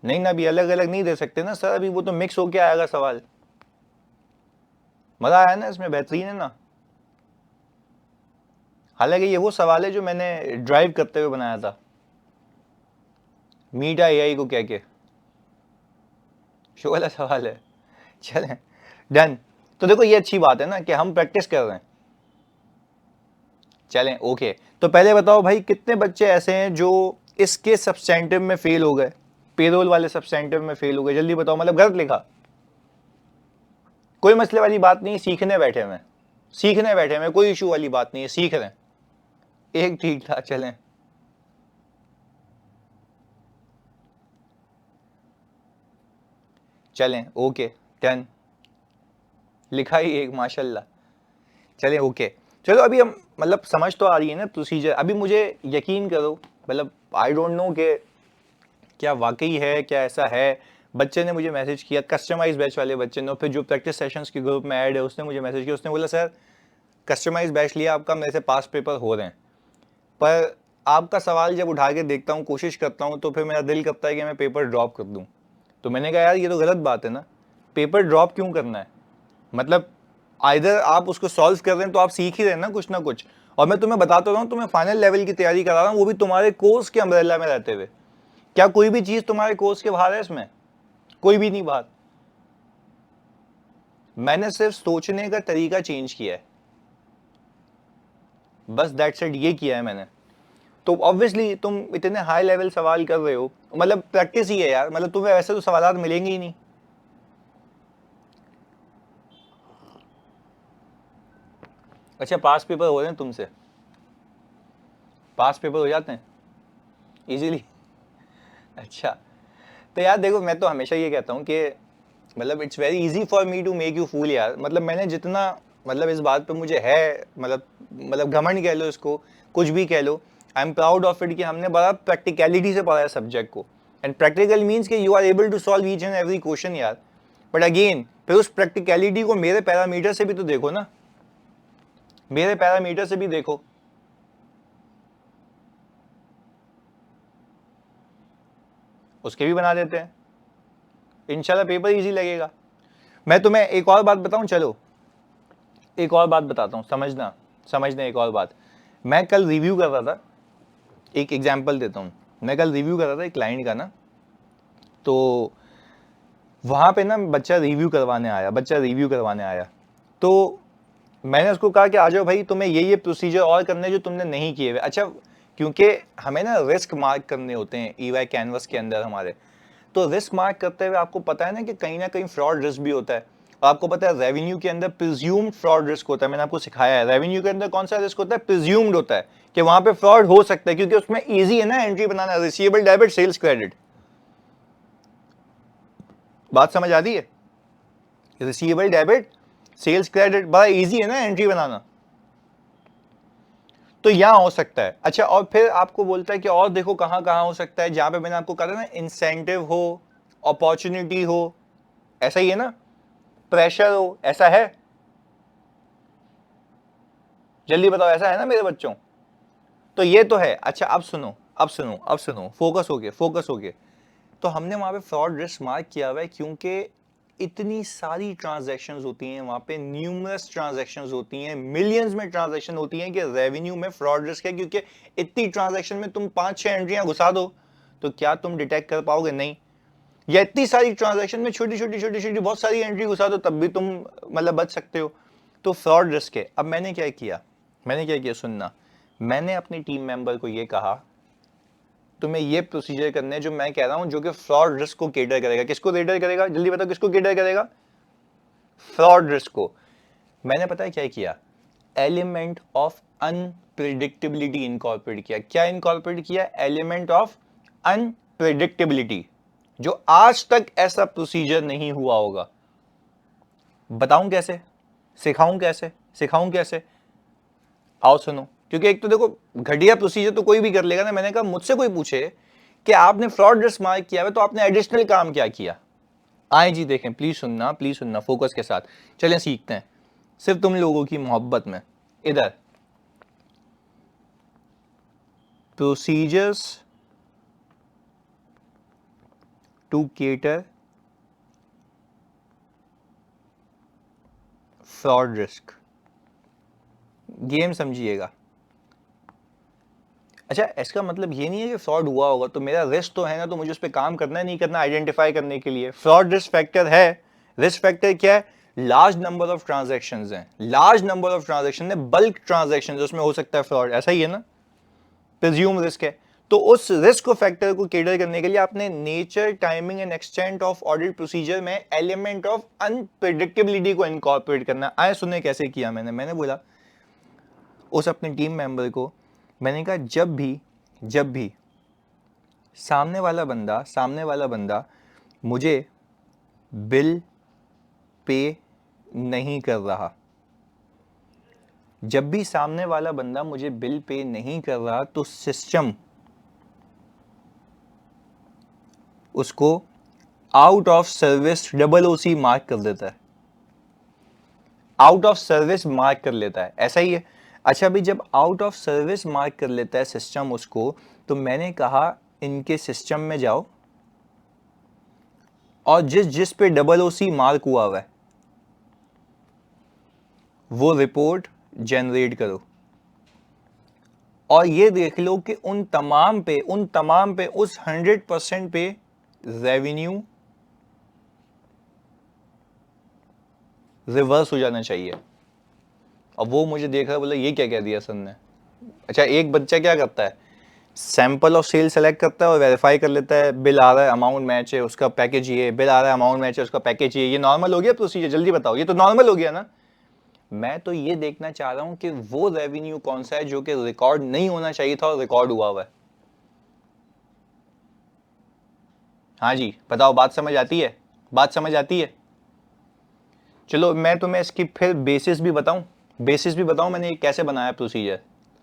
नहीं ना, अभी अलग अलग नहीं दे सकते ना सर, अभी वो तो मिक्स होके आएगा सवाल। मजा आया ना इसमें, बेहतरीन है ना। हालांकि ये वो सवाल है जो मैंने ड्राइव करते हुए बनाया था, मीटा एआई को कह के, शो वाला सवाल है। चलें डन। तो देखो ये अच्छी बात है ना कि हम प्रैक्टिस कर रहे हैं। चलें ओके। तो पहले बताओ भाई कितने बच्चे ऐसे हैं जो इसके सब्सटेंटिव में फेल हो गए, पेरोल वाले सब्सटेंटिव में फेल हो गए, जल्दी बताओ। मतलब गलत लिखा, कोई मसले वाली बात नहीं, सीखने बैठे हैं, सीखने बैठे हैं, कोई इशू वाली बात नहीं है, सीख रहे हैं। एक ठीक था, चलें। चलें ओके डन, लिखा ही एक, माशाल्लाह। चलें ओके। चलो अभी हम मतलब समझ तो आ रही है ना प्रोसीजर। अभी मुझे यकीन करो, मतलब आई डोंट नो कि क्या वाकई है, क्या ऐसा है। बच्चे ने मुझे मैसेज किया, कस्टमाइज बैच वाले बच्चे ने, फिर जो प्रैक्टिस सेशंस के ग्रुप में ऐड है उसने मुझे मैसेज किया, उसने बोला सर कस्टमाइज बैच लिया आपका, मेरे से पास पेपर हो रहे हैं, पर आपका सवाल जब उठा के देखता हूँ, कोशिश करता हूँ, तो फिर मेरा दिल करता है कि मैं पेपर ड्रॉप कर दूँ। तो मैंने कहा यार ये तो गलत बात है ना, पेपर ड्रॉप क्यों करना है? मतलब आइदर आप उसको सॉल्व कर रहे हैं तो आप सीख ही रहे हैं ना कुछ ना कुछ। और मैं तुम्हें बताता रहा हूँ, तुम्हें फाइनल लेवल की तैयारी करा रहा हूँ, वो भी तुम्हारे कोर्स के अम्ब्रेला में रहते हुए। क्या कोई भी चीज तुम्हारे कोर्स के बाहर है? इसमें कोई भी नहीं बाहर। मैंने सिर्फ सोचने का तरीका चेंज किया है, बस दैट्स इट, ये किया है मैंने। तो ऑब्वियसली तुम इतने हाई लेवल सवाल कर रहे हो, मतलब प्रैक्टिस ही है यार, मतलब तुम्हें वैसे तो सवाल मिलेंगे ही नहीं। अच्छा, पास पेपर हो रहे हैं तुमसे? पास पेपर हो जाते हैं इजीली? अच्छा, तो यार देखो, मैं तो हमेशा ये कहता हूँ कि मतलब it's very easy for me to make you fool यार। मतलब मैंने जितना, मतलब इस बात पे मुझे है, मतलब घमंड कह लो इसको, कुछ भी कह लो, I am proud of it कि हमने बड़ा प्रैक्टिकलिटी से पढ़ा है सब्जेक्ट को। एंड प्रैक्टिकल मीन्स कि you are able to solve each and every question यार। बट अगेन फिर उस प्रैक्टिकलिटी को मेरे पैरामीटर से भी तो देखो ना, मेरे पैरामीटर से भी देखो। उसके भी बना देते हैं, इंशाल्लाह पेपर इजी लगेगा। मैं तुम्हें एक और बात बताऊं, चलो एक और बात बताता हूं, समझना समझना एक और बात। मैं कल रिव्यू कर रहा था, एक एग्जांपल देता हूं। मैं कल रिव्यू कर रहा था एक क्लाइंट का ना, तो वहां पे ना बच्चा रिव्यू करवाने आया। तो मैंने उसको कहा कि आ जाओ भाई, तुम्हें ये प्रोसीजर और करने जो तुमने नहीं किए हुए। अच्छा, क्योंकि हमें ना रिस्क मार्क करने होते हैं ईवाई कैनवस के अंदर हमारे, तो रिस्क मार्क करते हुए आपको पता है ना कहीं फ्रॉड रिस्क भी होता है। और आपको पता है रेवेन्यू के अंदर प्रिज्यूम्ड फ्रॉड रिस्क होता है, मैंने आपको सिखाया है। रेवेन्यू के अंदर कौन सा रिस्क होता है? प्रिज्यूम्ड होता है, कि वहां पे फ्रॉड हो सकता है, क्योंकि उसमें इजी है ना एंट्री बनाना, रिसीवेबल डेबिट सेल्स क्रेडिट। बात समझ आ रही है? रिसीवेबल डेबिट सेल्स क्रेडिट बड़ा इजी है ना एंट्री बनाना, तो यहां हो सकता है। अच्छा, और फिर आपको बोलता है कि और देखो कहां कहां हो सकता है, जहां पे मैंने आपको कहा था ना, इंसेंटिव हो, अपॉर्चुनिटी हो, ऐसा ही है ना, प्रेशर हो, ऐसा है? जल्दी बताओ, ऐसा है ना मेरे बच्चों? तो ये तो है। अच्छा, अब सुनो, फोकस हो गए। तो हमने वहां पे फ्रॉड रिस्क मार्क किया हुआ है, क्योंकि इतनी सारी ट्रांजैक्शंस होती हैं वहां पे, न्यूमरस ट्रांजैक्शंस होती हैं, मिलियंस में ट्रांजैक्शन होती हैं, कि रेवेन्यू में फ्रॉड रिस्क है। क्योंकि इतनी ट्रांजैक्शन में तुम 5-6 एंट्रियां घुसा दो, तो क्या तुम डिटेक्ट कर पाओगे? नहीं। या इतनी सारी ट्रांजैक्शन में छोटी छोटी बहुत सारी एंट्री घुसा दो, तब भी तुम मतलब बच सकते हो। तो फ्रॉड रिस्क है। अब मैंने क्या किया सुनना, मैंने अपनी टीम मेंबर को ये कहा, तुम्हें ये प्रोसीजर करने हैं जो मैं कह रहा हूं, जो कि फ्रॉड रिस्क को केटर करेगा। किसको केटर करेगा? जल्दी बताओ, किसको केटर करेगा? फ्रॉड रिस्क को। मैंने पता है क्या किया? एलिमेंट ऑफ अनप्रिडिक्टेबिलिटी इनकॉर्पोरेट किया। क्या इनकॉर्पोरेट किया? एलिमेंट ऑफ अनप्रिडिक्टेबिलिटी, जो आज तक ऐसा प्रोसीजर नहीं हुआ होगा। बताऊं कैसे? सिखाऊं कैसे? आओ सुनो। क्योंकि एक तो देखो, घटिया प्रोसीजर तो कोई भी कर लेगा ना। मैंने कहा मुझसे कोई पूछे कि आपने फ्रॉड रिस्क मार्क किया है, तो आपने एडिशनल काम क्या किया? आए जी, देखें, प्लीज सुनना फोकस के साथ। चलें सीखते हैं, सिर्फ तुम लोगों की मोहब्बत में। इधर procedures to cater fraud risk, game समझिएगा। अच्छा, इसका मतलब ये नहीं है कि फ्रॉड हुआ होगा तो मेरा रिस्क तो है ना, तो मुझे उस पर काम करना है नहीं करना, आइडेंटिफाई करने के लिए। फ्रॉड रिस्क फैक्टर है। रिस्क फैक्टर क्या है? लार्ज नंबर ऑफ ट्रांजैक्शंस हैं, लार्ज नंबर ऑफ ट्रांजैक्शन है, बल्क ट्रांजैक्शन, उसमें हो सकता है फ्रॉड। ऐसा ही है ना, प्रिज्यूम रिस्क है। तो उस रिस्क को फैक्टर को केटर करने के लिए आपने nature, timing and extent of audit procedure में एलिमेंट ऑफ अनप्रिडिक्टेबिलिटी को इनकॉर्पोरेट करना। आए सुने कैसे किया मैंने बोला उस अपने टीम मेंबर को, मैंने कहा जब भी सामने वाला बंदा मुझे बिल पे नहीं कर रहा, जब भी सामने वाला बंदा मुझे बिल पे नहीं कर रहा, तो सिस्टम उसको out of service OC mark कर देता है। आउट ऑफ सर्विस मार्क कर लेता है, ऐसा ही है। अच्छा भाई, जब आउट ऑफ सर्विस मार्क कर लेता है सिस्टम उसको, तो मैंने कहा इनके सिस्टम में जाओ और जिस जिस पे OOC मार्क हुआ है वो रिपोर्ट जनरेट करो, और ये देख लो कि उन तमाम पे उस 100% पे रेवेन्यू रिवर्स हो जाना चाहिए। अब वो मुझे देख रहा है, बोला ये क्या कह दिया सर ने। अच्छा, एक बच्चा क्या करता है, सैंपल ऑफ सेल सेलेक्ट करता है और वेरीफाई कर लेता है, बिल आ रहा है अमाउंट मैच है उसका पैकेज ये, बिल आ रहा है अमाउंट मैच है उसका पैकेज ये नॉर्मल हो गया प्रोसीजर? जल्दी बताओ, ये तो नॉर्मल हो गया ना। मैं तो ये देखना चाह रहा हूं कि वो रेवेन्यू कौन सा है जो कि रिकॉर्ड नहीं होना चाहिए था और रिकॉर्ड हुआ हुआ है। हाँ जी बताओ, बात समझ आती है? बात समझ आती है? चलो मैं तुम्हें इसकी फिर बेसिस भी बताऊं मैंने कैसे बनाया प्रोसीजर,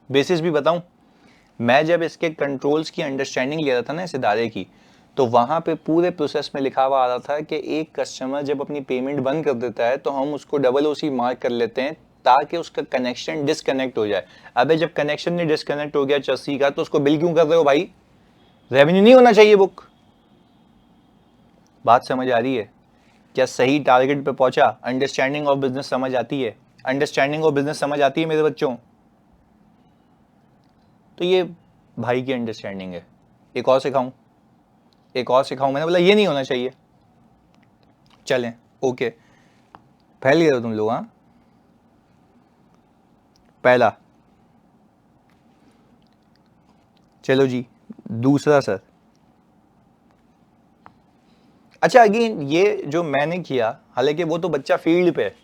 बेसिस भी बताऊं। मैं जब इसके कंट्रोल्स की अंडरस्टैंडिंग ले रहा था ना इस इदारे की, तो वहां पे पूरे प्रोसेस में लिखा हुआ आ रहा था कि एक कस्टमर जब अपनी पेमेंट बंद कर देता है तो हम उसको OOC मार्क कर लेते हैं ताकि उसका कनेक्शन डिस्कनेक्ट हो जाए। अबे जब कनेक्शन नहीं डिस्कनेक्ट हो गया चस्सी का, तो उसको बिल क्यों कर रहे हो भाई? रेवेन्यू नहीं होना चाहिए बुक। बात समझ आ रही है? क्या सही टारगेट पे पहुंचा? अंडरस्टैंडिंग ऑफ बिजनेस समझ आती है? अंडरस्टैंडिंग ऑफ बिजनेस समझ आती है मेरे बच्चों? तो ये भाई की अंडरस्टैंडिंग है। एक और सिखाऊं? मैंने बोला ये नहीं होना चाहिए। चलें, ओके, फैल गए हो तुम लोग। हाँ, पहला। चलो जी, दूसरा सर। अच्छा अगेन ये जो मैंने किया, हालांकि वो तो बच्चा फील्ड पे है,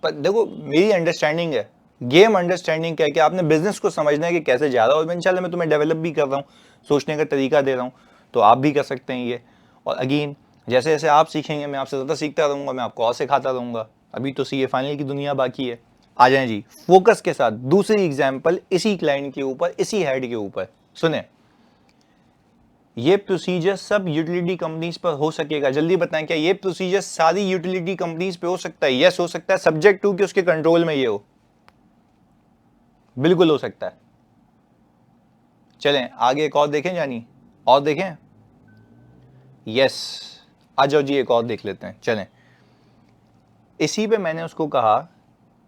पर देखो मेरी अंडरस्टैंडिंग है, गेम अंडरस्टैंडिंग क्या है कि आपने बिजनेस को समझना है कि कैसे जा रहा है, और इंशाल्लाह मैं तुम्हें डेवलप भी कर रहा हूँ, सोचने का तरीका दे रहा हूँ, तो आप भी कर सकते हैं ये। और अगेन जैसे जैसे आप सीखेंगे मैं आपसे ज़्यादा सीखता रहूँगा, मैं आपको और सिखाता रहूँगा। अभी तो CA फाइनल की दुनिया बाकी है। आ जाएं जी फोकस के साथ, दूसरी एग्जाम्पल इसी क्लाइंट के ऊपर, इसी हेड के ऊपर सुने। ये प्रोसीजर सब यूटिलिटी कंपनीज पर हो सकेगा? जल्दी बताएं, क्या ये प्रोसीजर सारी यूटिलिटी कंपनीज पे हो सकता है? यस हो सकता है, सब्जेक्ट टू कि उसके कंट्रोल में ये हो। बिल्कुल हो सकता है। चलें आगे एक और देखें जानी, और देखें। यस, आ जाओ जी एक और देख लेते हैं। चलें, इसी पे मैंने उसको कहा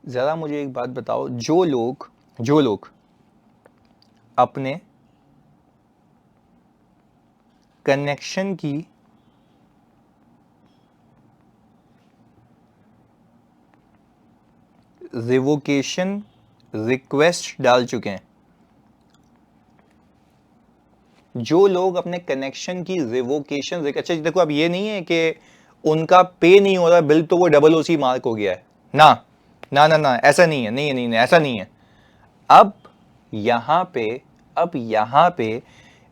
जरा मुझे एक बात बताओ, जो लोग अपने कनेक्शन की रिवोकेशन रिक्वेस्ट डाल चुके हैं, जो लोग अपने कनेक्शन की रिवोकेशन, अच्छा देखो अब ये नहीं है कि उनका पे नहीं हो रहा बिल तो वो OOC मार्क हो गया है, ना ना ना ना, ऐसा नहीं है, नहीं ऐसा नहीं है। अब यहाँ पे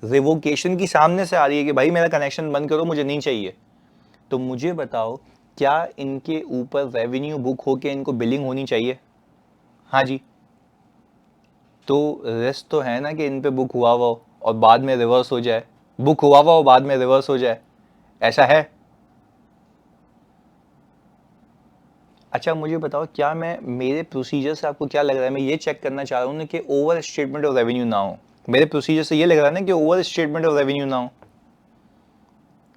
रिवोकेशन की सामने से आ रही है कि भाई मेरा कनेक्शन बंद करो, मुझे नहीं चाहिए। तो मुझे बताओ क्या इनके ऊपर रेवेन्यू बुक होके इनको बिलिंग होनी चाहिए? हाँ जी। तो रिस्क तो है ना कि इन पे बुक हुआ हो और बाद में रिवर्स हो जाए, बुक हुआ हो बाद में रिवर्स हो जाए, ऐसा है? अच्छा मुझे बताओ, क्या मैं मेरे प्रोसीजर से, आपको क्या लग रहा है, मैं ये चेक करना चाह रहा हूँ ना कि ओवर स्टेटमेंट ऑफ रेवेन्यू ना हो? मेरे प्रोसीजर से ये लग रहा है ना कि ओवर स्टेटमेंट ऑफ रेवेन्यू ना हो,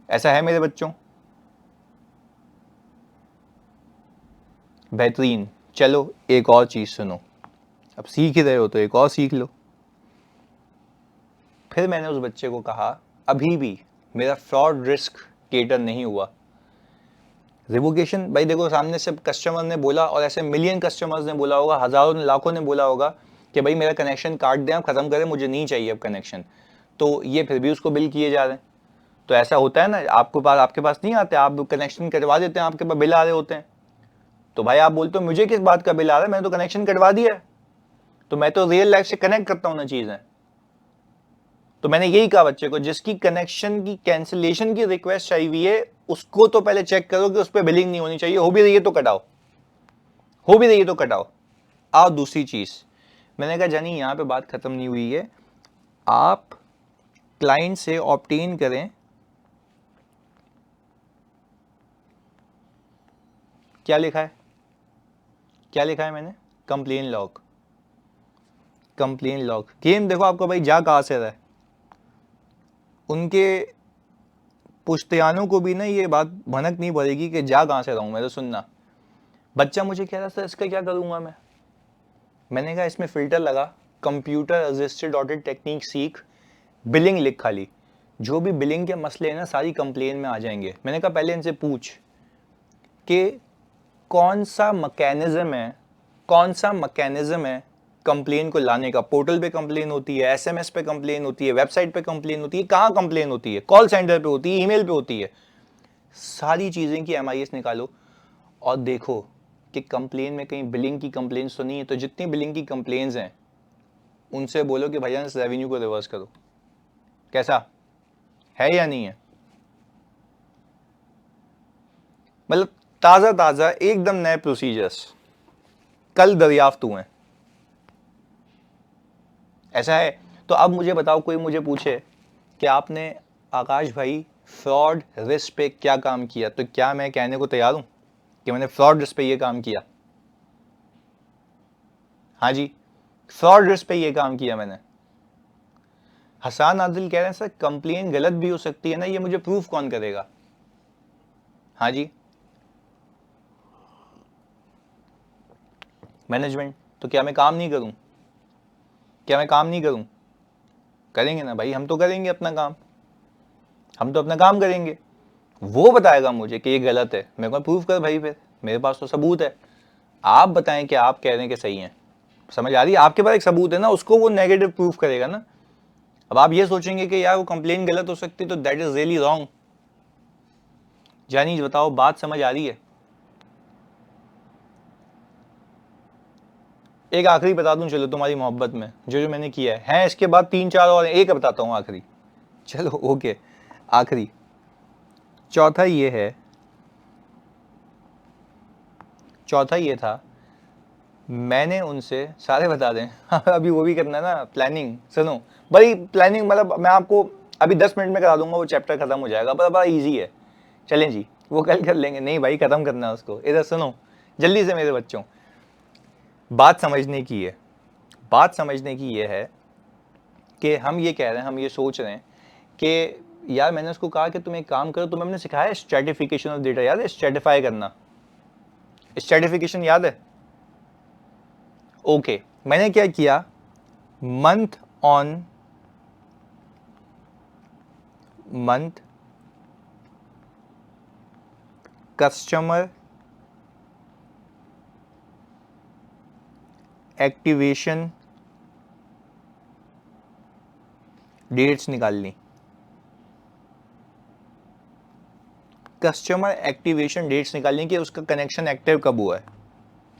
ऐसा है मेरे बच्चों? बेहतरीन। चलो एक और चीज सुनो, अब सीख ही रहे हो तो एक और सीख लो। फिर मैंने उस बच्चे को कहा अभी भी मेरा फ्रॉड रिस्क केटर नहीं हुआ। रिवोकेशन भाई देखो, सामने से कस्टमर ने बोला, और ऐसे मिलियन कस्टमर्स ने बोला होगा, हजारों लाखों ने बोला होगा कि भाई मेरा कनेक्शन काट दें, आप खत्म करें, मुझे नहीं चाहिए अब कनेक्शन। तो ये फिर भी उसको बिल किए जा रहे हैं। तो ऐसा होता है ना, आपके पास नहीं आते, आप कनेक्शन कटवा देते हैं, आपके पास बिल आ रहे होते हैं, तो भाई आप बोलते हो मुझे किस बात का बिल आ रहा है, मैंने तो कनेक्शन कटवा दिया है, तो मैं तो रियल लाइफ से कनेक्ट करता हूँ ना चीजें। तो मैंने यही कहा बच्चे को, जिसकी कनेक्शन की कैंसिलेशन की रिक्वेस्ट आई हुई है उसको तो पहले चेक करो कि उस पर बिलिंग नहीं होनी चाहिए, हो भी रही है तो कटाओ, हो भी रही है तो कटाओ। आओ दूसरी चीज, मैंने कहा जानी यहां पे बात खत्म नहीं हुई है, आप क्लाइंट से ऑब्टेन करें क्या लिखा है, क्या लिखा है मैंने? Complain log, complain log. Game देखो आपका भाई जा कहाँ से रहा है, उनके पुश्तयानों को भी ना ये बात भनक नहीं पड़ेगी कि जा कहाँ से रहा हूँ मैं। तो सुनना, बच्चा मुझे कह रहा था इसका क्या करूँगा मैं। मैंने कहा इसमें फिल्टर लगा, कंप्यूटर असिस्टेड ऑडिट टेक्निक सीख, बिलिंग लिख खाली, जो भी बिलिंग के मसले हैं ना सारी कंप्लेन में आ जाएंगे। मैंने कहा पहले इनसे पूछ कि कौन सा मैकेनिज्म है, कौन सा मैकेनिज्म है कंप्लेन को लाने का। पोर्टल पे कंप्लेन होती है, एसएमएस पे कंप्लेन होती है, वेबसाइट पे कंप्लेन होती है, कहाँ कंप्लेन होती है, कॉल सेंटर पे होती है, ईमेल पे होती है। सारी चीज़ें की एमआईएस निकालो और देखो कि कंप्लेन में कहीं बिलिंग की कंप्लेन तो नहीं है। तो जितनी बिलिंग की कंप्लेन्स हैं उनसे बोलो कि भैया इस रेवेन्यू को रिवर्स करो। कैसा है या नहीं है? मतलब ताज़ा ताज़ा एकदम नए प्रोसीजर्स, कल दरियाफ्त हुए। ऐसा है। तो अब मुझे बताओ, कोई मुझे पूछे कि आपने आकाश भाई फ्रॉड रिस्क पे क्या काम किया, तो क्या मैं कहने को तैयार हूं कि मैंने फ्रॉड रिस्क पे ये काम किया? हाँ जी, फ्रॉड रिस्क पे ये काम किया मैंने। हसान आदिल कह रहे हैं सर कंप्लेन गलत भी हो सकती है ना, ये मुझे प्रूफ कौन करेगा? हाँ जी, मैनेजमेंट। तो क्या मैं काम नहीं करूं? क्या मैं काम नहीं करूं? करेंगे ना भाई, हम तो करेंगे अपना काम, हम तो अपना काम करेंगे। वो बताएगा मुझे कि ये गलत है, मेरे को प्रूफ कर भाई, फिर मेरे पास तो सबूत है। आप बताएं कि आप कह रहे हैं कि सही है, समझ आ रही है? आपके पास एक सबूत है ना, उसको वो नेगेटिव प्रूफ करेगा ना। अब आप ये सोचेंगे कि यार वो कंप्लेन गलत हो सकती है, तो दैट इज रियली रॉन्ग। जानी बताओ, बात समझ आ रही है? एक आखिरी बता दूं चलो तुम्हारी मोहब्बत में, जो जो मैंने किया है इसके बाद 3-4 और, एक बताता हूं आखिरी। चलो ओके, आखिरी चौथा ये है, चौथा ये था, मैंने उनसे सारे बता दें अभी वो भी करना है ना प्लानिंग। सुनो भाई, प्लानिंग मतलब मैं आपको अभी 10 मिनट में करा दूंगा, वो चैप्टर खत्म हो जाएगा, बड़ा इजी है। चलें जी, वो कल कर लेंगे। नहीं भाई, खत्म करना है उसको। इधर सुनो जल्दी से मेरे बच्चों, बात समझने की है, बात समझने की ये है कि हम ये कह रहे हैं, हम ये सोच रहे हैं कि यार मैंने उसको कहा कि तुम एक काम करो, तुम्हें मैंने सिखाया स्ट्रेटिफिकेशन ऑफ डेटा, याद है? स्ट्रेटिफाई करना, स्ट्रेटिफिकेशन याद है? ओके, मैंने क्या किया, month on month customer activation dates निकालनी। कस्टमर एक्टिवेशन डेट्स निकालनी कि उसका कनेक्शन एक्टिव कब हुआ है।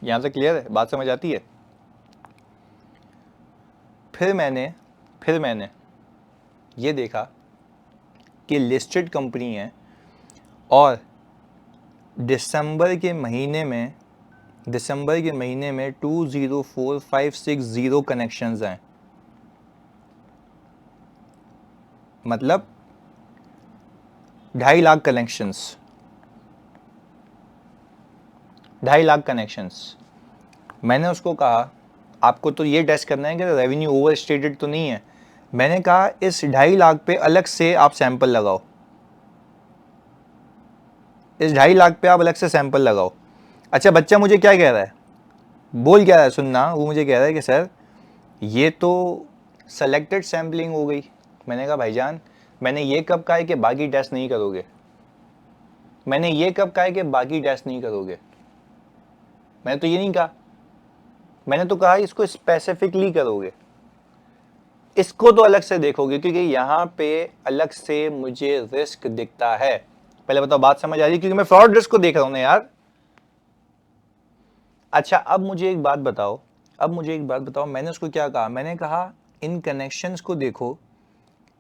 यहां तक क्लियर है? बात समझ आती है? फिर मैंने ये देखा कि लिस्टेड कंपनी है और दिसंबर के महीने में 204560 कनेक्शंस हैं, मतलब 2.5 लाख कनेक्शंस, 2.5 लाख कनेक्शंस। मैंने उसको कहा आपको तो ये टेस्ट करना है कि रेवेन्यू ओवर स्टेटेड तो नहीं है। मैंने कहा इस 2.5 लाख पे अलग से आप सैंपल लगाओ, इस 2.5 लाख पे आप अलग से सैंपल लगाओ। अच्छा बच्चा मुझे क्या कह रहा है, बोल क्या रहा है सुनना, वो मुझे कह रहा है कि सर ये तो सेलेक्टेड सैम्पलिंग हो गई। मैंने कहा भाईजान, मैंने ये कब कहा है कि बाकी टेस्ट नहीं करोगे? मैंने ये कब कहा है कि बाकी टेस्ट नहीं करोगे? मैंने तो ये नहीं कहा, मैंने तो कहा इसको स्पेसिफिकली करोगे, इसको तो अलग से देखोगे, क्योंकि यहां पे अलग से मुझे रिस्क दिखता है। पहले बताओ बात समझ आ रही है? क्योंकि मैं फ्रॉड रिस्क को देख रहा हूं ना यार। अच्छा अब मुझे एक बात बताओ, मैंने उसको क्या कहा? मैंने कहा इन कनेक्शंस को देखो,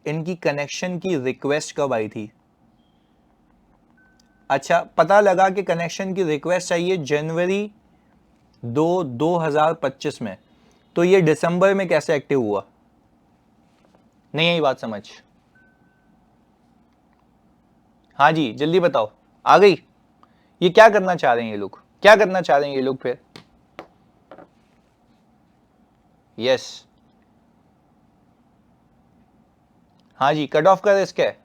इनकी कनेक्शन की रिक्वेस्ट कब आई थी। अच्छा पता लगा कि कनेक्शन की रिक्वेस्ट आई है जनवरी 2025 में, तो ये दिसंबर में कैसे एक्टिव हुआ? नहीं आई बात समझ? हाँ जी जल्दी बताओ, आ गई? ये क्या करना चाह रहे हैं ये लोग, क्या करना चाह रहे हैं ये लोग? फिर यस, हाँ जी, कट ऑफ का रिस्क है,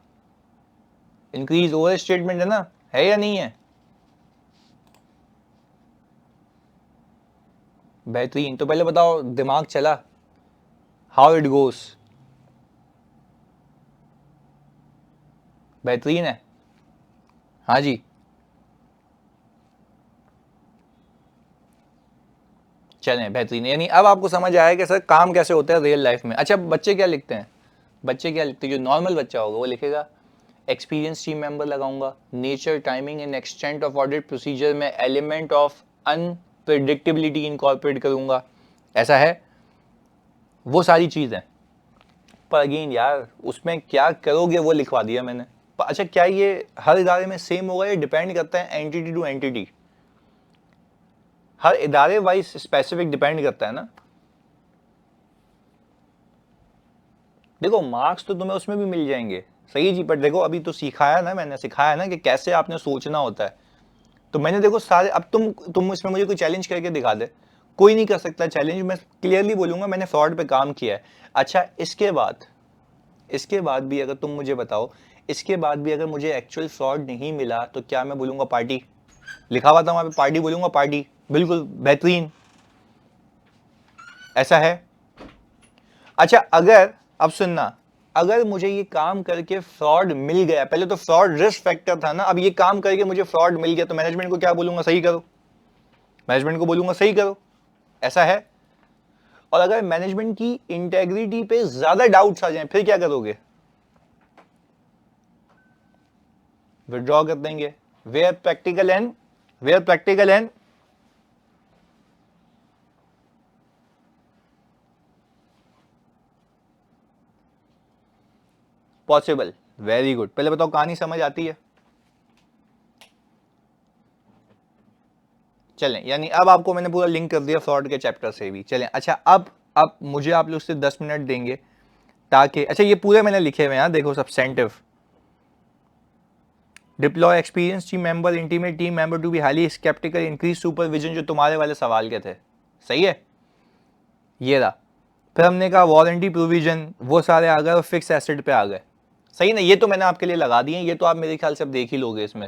इंक्रीज ओवर स्टेटमेंट है ना, है या नहीं है? बेहतरीन। तो पहले बताओ दिमाग चला, हाउ इट गोस? बेहतरीन है, हाँ जी। चलें, बेहतरीन। यानी अब आपको समझ आया कि सर काम कैसे होता है रियल लाइफ में। अच्छा, बच्चे क्या लिखते हैं? बच्चे क्या लिखते हैं? जो नॉर्मल बच्चा होगा वो लिखेगा एक्सपीरियंस टीम मेंबर लगाऊंगा, nature, timing and extent of audit procedure में एलिमेंट ऑफ अनप्रिडिक्टेबिलिटी इनकॉर्पोरेट करूंगा, ऐसा है, वो सारी चीज़ें। पर अगेन यार, उसमें क्या करोगे वो लिखवा दिया मैंने। अच्छा, क्या ये हर इदारे में सेम होगा या डिपेंड करता है एंटिटी टू एंटिटी? हर इदारे वाइज स्पेसिफिक डिपेंड करता है ना। देखो मार्क्स तो तुम्हें उसमें भी मिल जाएंगे, सही जी, पर देखो अभी तो सिखाया ना, मैंने सिखाया ना कि कैसे आपने सोचना होता है। तो मैंने देखो सारे, अब तुम इसमें मुझे कोई चैलेंज करके दिखा दे, कोई नहीं कर सकता चैलेंज, मैं क्लियरली बोलूंगा मैंने फ्रॉड पे काम किया है। अच्छा, इसके बाद भी अगर तुम मुझे बताओ, इसके बाद भी अगर मुझे एक्चुअल फ्रॉड नहीं मिला तो क्या मैं बोलूंगा पार्टी? लिखा हुआ था वहां पे पार्टी, बोलूंगा पार्टी, बिल्कुल बेहतरीन, ऐसा है। अच्छा, अगर, अब सुनना, अगर मुझे ये काम करके फ्रॉड मिल गया, पहले तो फ्रॉड रिस्क फैक्टर था ना, अब ये काम करके मुझे फ्रॉड मिल गया तो मैनेजमेंट को क्या बोलूंगा? सही करो। मैनेजमेंट को बोलूंगा सही करो, ऐसा है। और अगर मैनेजमेंट की इंटेग्रिटी पे ज्यादा डाउट्स आ जाएं फिर क्या करोगे? विड्रॉ कर देंगे। Where practical and possible. Very good. पहले बताओ कहानी समझ आती है? चलें, यानी अब आपको मैंने पूरा लिंक कर दिया फ्रॉड के चैप्टर से भी। चलें, अच्छा अब मुझे आप लोग से 10 मिनट देंगे ताकि, अच्छा ये पूरे मैंने लिखे हुए हैं, देखो substantive, deploy experience team member, intimate team member to be highly sceptical, increase supervision, जो तुम्हारे वाले सवाल के थे, सही है, ये रहा। फिर हमने कहा वारंटी प्रोविजन, वो सारे आ गए, और फिक्स एसेट पे आ गए, सही ना। ये तो मैंने आपके लिए लगा दिए, ये तो आप मेरे ख्याल से अब देख ही लोगे इसमें।